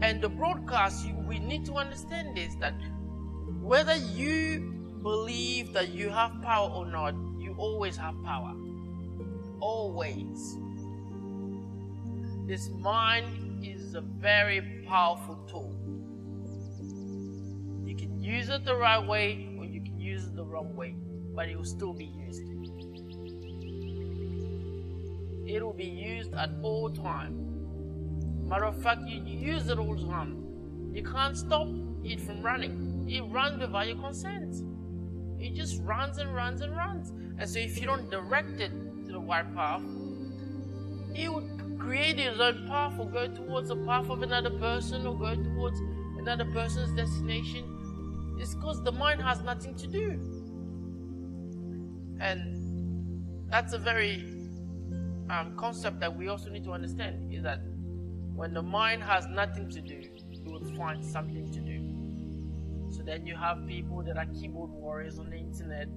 And the broadcast, we need to understand this, that whether you believe that you have power or not, you always have power. Always. This mind is a very powerful tool. You can use it the right way or you can use it the wrong way, but it will still be used. It will be used at all times. Matter of fact, you use it all the time. You can't stop it from running. It runs without your consent. It just runs and runs and runs. And so if you don't direct it to the right path, it will create its own path or go towards the path of another person or go towards another person's destination. It's because the mind has nothing to do. And that's a very concept that we also need to understand, is that when the mind has nothing to do, it will find something to do. So then you have people that are keyboard warriors on the internet.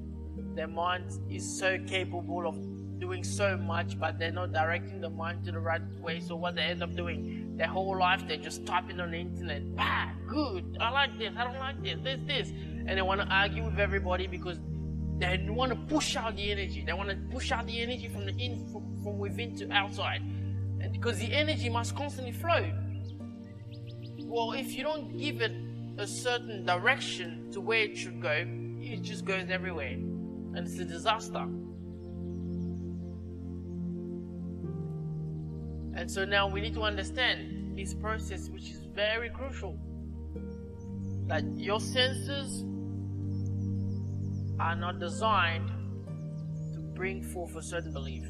Their mind is so capable of doing so much, but they're not directing the mind to the right way. So what they end up doing, their whole life, they're just typing on the internet. Bad, good, I like this, I don't like this, this. And they want to argue with everybody because they want to push out the energy. They want to push out the energy from within to outside. And because the energy must constantly flow. Well, if you don't give it a certain direction to where it should go, it just goes everywhere. And it's a disaster. And so now we need to understand this process, which is very crucial. That your senses are not designed to bring forth a certain belief.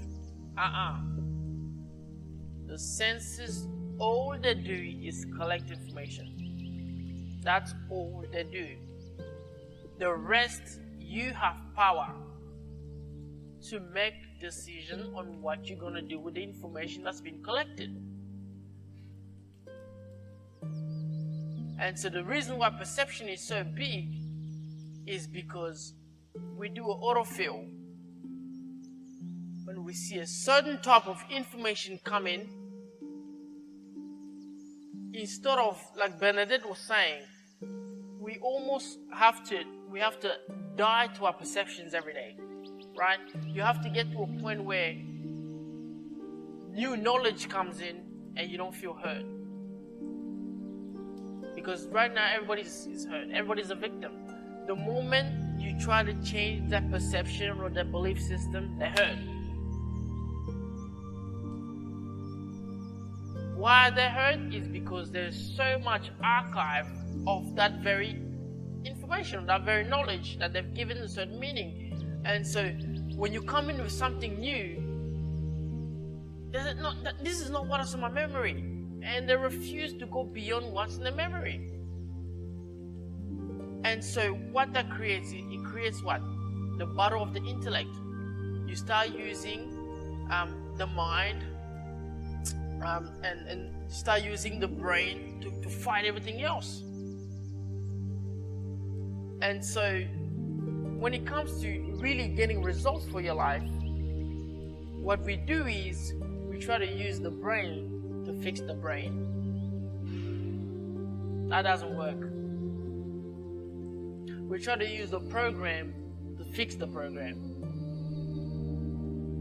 The senses, all they do is collect information. That's all they do. The rest, you have power to make decision on what you're going to do with the information that's been collected. And so the reason why perception is so big is because we do an autofill. when we see a certain type of information come in, instead of, like Bernadette was saying, we have to die to our perceptions every day, right? You have to get to a point where new knowledge comes in and you don't feel hurt. Because right now everybody is hurt. Everybody's a victim. The moment you try to change that perception or that belief system, they hurt. Why they hurt is because there's so much archive of that very information, that very knowledge that they've given a certain meaning. And so when you come in with something new, this is not what's in my memory. And they refuse to go beyond what's in the memory. And so what that creates, it creates what? The battle of the intellect. You start using the mind and start using the brain to fight everything else. And so when it comes to really getting results for your life, what we do is we try to use the brain to fix the brain. That doesn't work. We try to use the program to fix the program.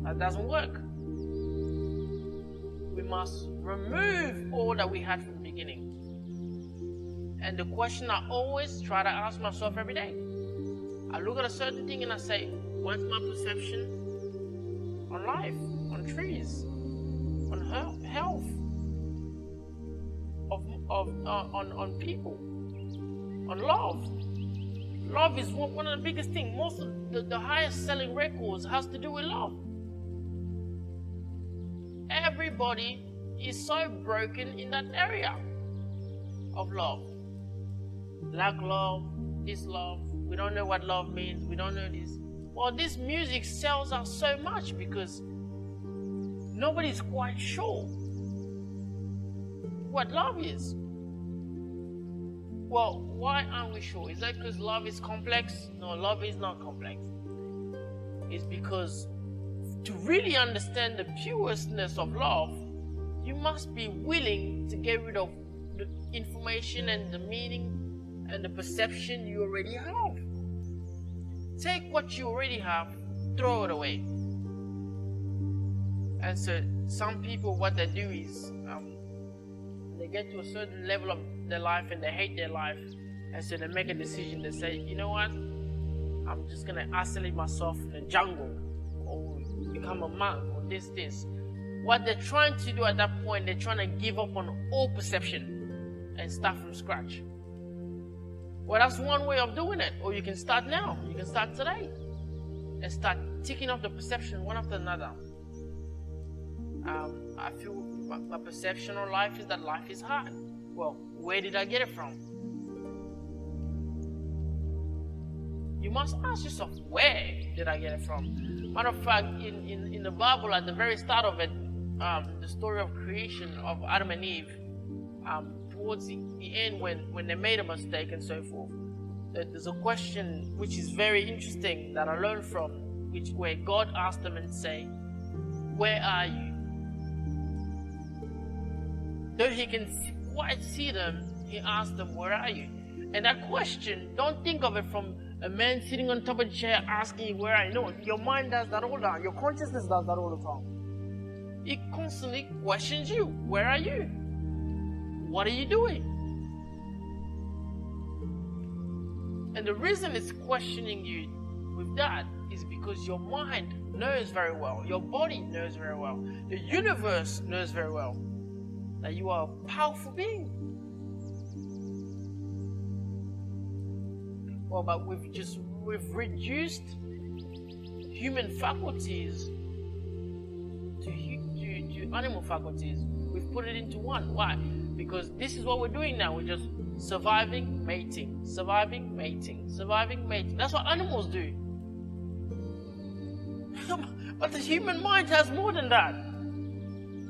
That doesn't work. We must remove all that we had from the beginning. And the question I always try to ask myself every day, I look at a certain thing and I say, what's my perception on life, on trees, on health, on people, on love? Love is one of the biggest things. Most of the highest selling records has to do with love. Everybody is so broken in that area of love. Lack love, this love. We don't know what love means. We don't know this. Well, this music sells us so much because nobody's quite sure what love is. Well, why aren't we sure? Is that because love is complex? No, love is not complex. It's because to really understand the pureness of love, you must be willing to get rid of the information and the meaning and the perception you already have. Take what you already have, throw it away. And so some people, what they do is they get to a certain level of their life and they hate their life, and so they make a decision. They say, you know what, I'm just gonna isolate myself in the jungle or become a monk or this. What they're trying to do at that point, they're trying to give up on all perception and start from scratch. Well, that's one way of doing it. Or you can start now. You can start today and start ticking off the perception one after another. I feel my perception on life is that life is hard. Well, where did I get it from? You must ask yourself, where did I get it from? Matter of fact, in the Bible, at the very start of it, the story of creation of Adam and Eve, towards the end when they made a mistake and so forth, there's a question which is very interesting that I learned from, where God asked them and say, where are you? Though he can quite see them, he asked them, where are you? And that question, don't think of it from a man sitting on top of a chair asking you, where are you? No, your mind does that all the time. Your consciousness does that all the time. It constantly questions you. Where are you? What are you doing? And the reason it's questioning you with that is because your mind knows very well, your body knows very well, the universe knows very well that you are a powerful being. Well, but we've reduced human faculties to animal faculties. We've put it into one. Why? Because this is what we're doing now. We're just surviving, mating, surviving, mating, surviving, mating. That's what animals do. But the human mind has more than that.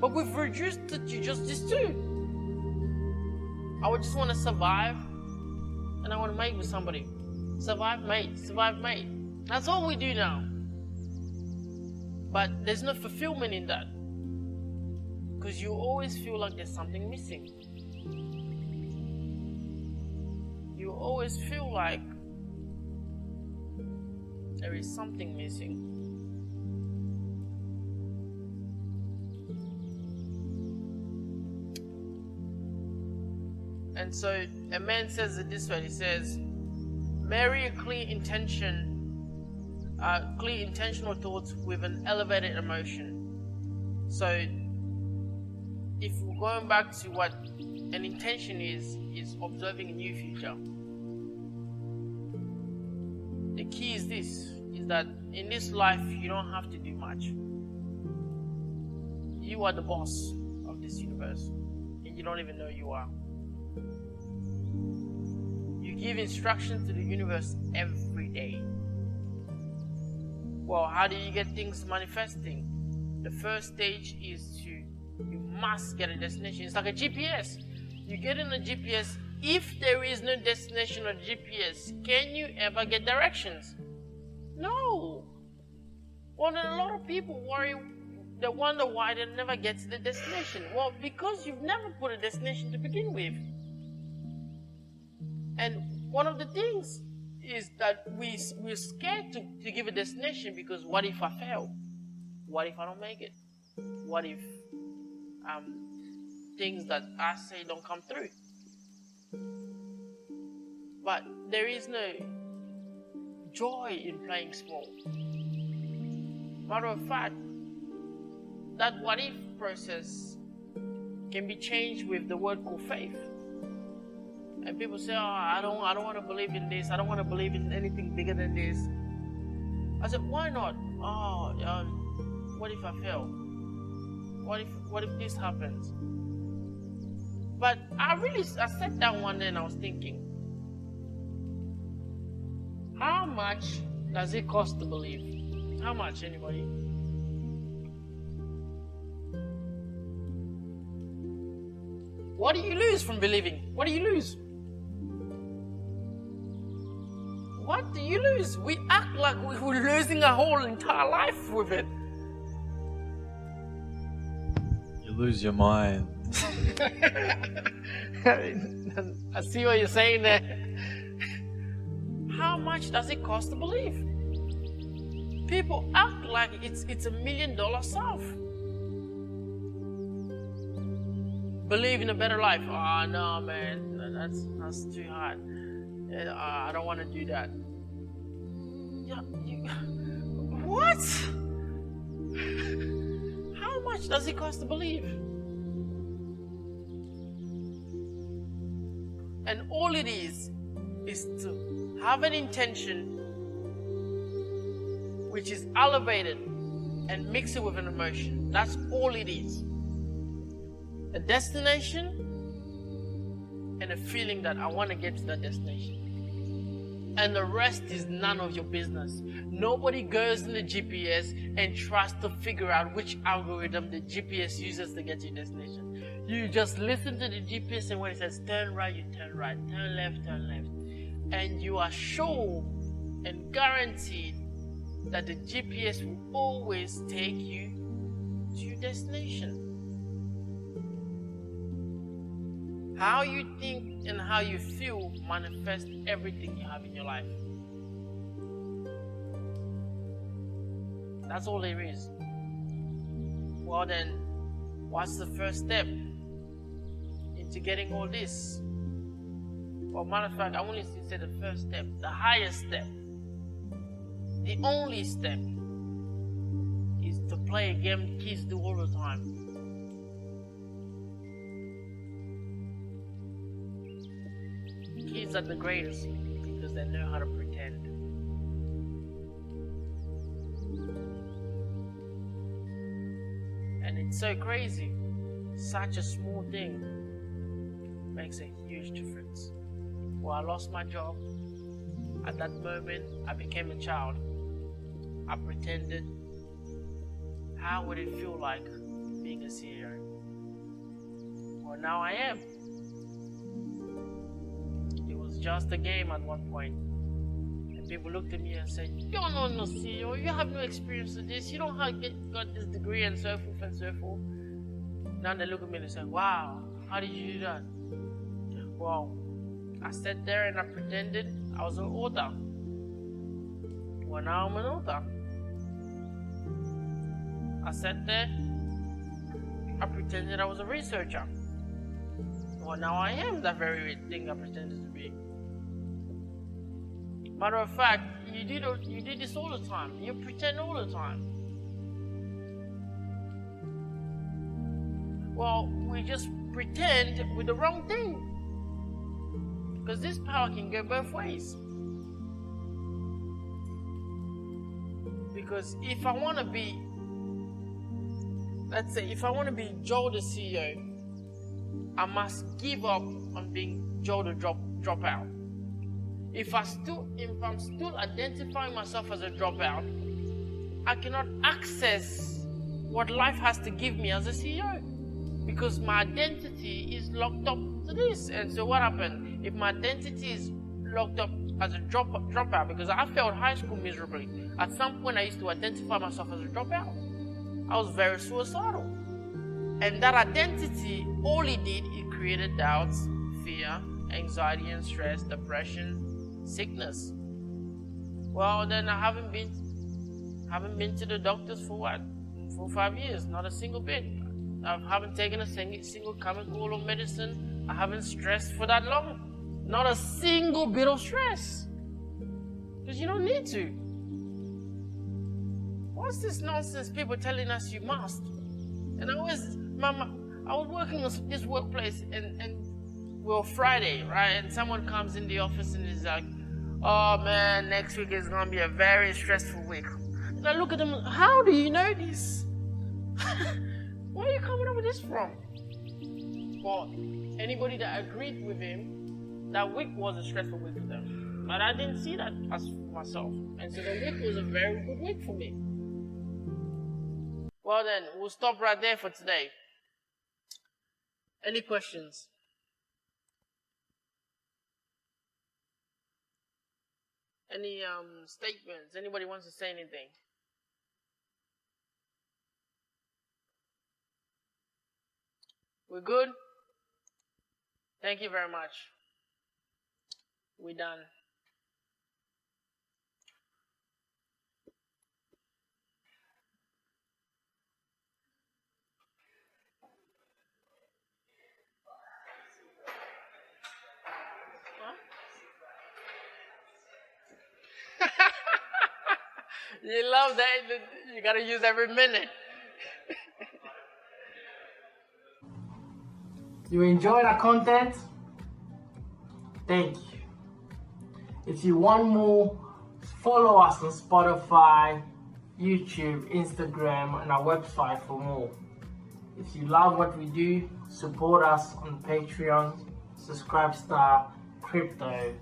But we've reduced it to just these two. I would just want to survive and I want to mate with somebody. Survive, mate, survive, mate. That's all we do now. But there's no fulfillment in that. Because you always feel like there's something missing. You always feel like there is something missing. And so a man says it this way, he says, marry a clear intentional thoughts with an elevated emotion. So if we're going back to what an intention is observing a new future. The key is this, is that in this life you don't have to do much. You are the boss of this universe, and you don't even know you are. You give instructions to the universe every day. Well, how do you get things manifesting? The first stage is you must get a destination. It's like a GPS. You get in a GPS. If there is no destination on GPS, can you ever get directions? No. Well, then a lot of people they wonder why they never get to the destination. Well, because you've never put a destination to begin with. And one of the things is that we're scared to give a destination because what if I fail? What if I don't make it? What if things that I say don't come through? But there is no joy in playing small. Matter of fact, that what if process can be changed with the word called faith. And people say, oh, I don't want to believe in this. I don't want to believe in anything bigger than this. I said, why not? Oh, what if I fail? What if this happens? But I sat down one day and I was thinking, how much does it cost to believe? How much, anybody? What do you lose from believing? What do you lose? What do you lose? We act like we're losing our whole entire life with it. You lose your mind. I see what you're saying there. How much does it cost to believe? People act like it's $1 million stuff. Believe in a better life. Oh no, man, that's too hard. I don't want to do that. Yeah, what? How much does it cost to believe? And all it is to have an intention which is elevated and mix it with an emotion. That's all it is. A destination and a feeling that I want to get to that destination. And the rest is none of your business. Nobody goes in the GPS and tries to figure out which algorithm the GPS uses to get to your destination. You just listen to the GPS, and when it says turn right, you turn right, turn left, and you are sure and guaranteed that the GPS will always take you to your destination. How you think and how you feel manifest everything you have in your life. That's all there is. Well then, what's the first step into getting all this? Well, matter of fact, I want to say the first step, the highest step, the only step is to play a game kids do all the time. Kids are the greatest because they know how to pretend. And it's so crazy. Such a small thing makes a huge difference. Well, I lost my job. At that moment, I became a child. I pretended. How would it feel like being a CEO? Well, now I am. Just a game at one point, and People looked at me and said, "You don't know no CEO. You have no experience with this. You don't have got this degree and so forth and so forth." Now they look at me and say, "Wow, how did you do that?" Well, I sat there and I pretended I was an author. Well, now I'm an author. I sat there, I pretended I was a researcher. Well, now I am that very thing I pretended to be. Matter of fact, you do this all the time. You pretend all the time. Well, we just pretend with the wrong thing. Because this power can go both ways. Because if I want to be, let's say, if I want to be Joe the CEO, I must give up on being Joe the dropout. If I'm still identifying myself as a dropout, I cannot access what life has to give me as a CEO. Because my identity is locked up to this. And so what happened? If my identity is locked up as a dropout, because I failed high school miserably. At some point I used to identify myself as a dropout. I was very suicidal. And that identity, all it did, it created doubts, fear, anxiety and stress, depression, sickness. Well, then I haven't been to the doctors for what? 4 or 5 years, not a single bit. I haven't taken a single chemical or medicine. I haven't stressed for that long. Not a single bit of stress. Because you don't need to. What's this nonsense people telling us you must? And I was working at this workplace and well, Friday, right? And someone comes in the office and is like, "Oh man, next week is going to be a very stressful week." And I look at them, "How do you know this? Where are you coming up with this from?" Well, anybody that agreed with him, that week was a stressful week for them. But I didn't see that as myself. And so the week was a very good week for me. Well then, we'll stop right there for today. Any questions? Any statements? Anybody wants to say anything? We're good? Thank you very much. We're done. You love that. You gotta use every minute. You enjoy the content? Thank you. If you want more, follow us on Spotify, YouTube, Instagram, and our website for more. If you love what we do, support us on Patreon, Subscribestar, Crypto,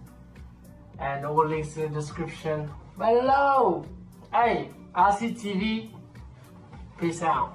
and all links in the description below. Hey, RCTV, peace out.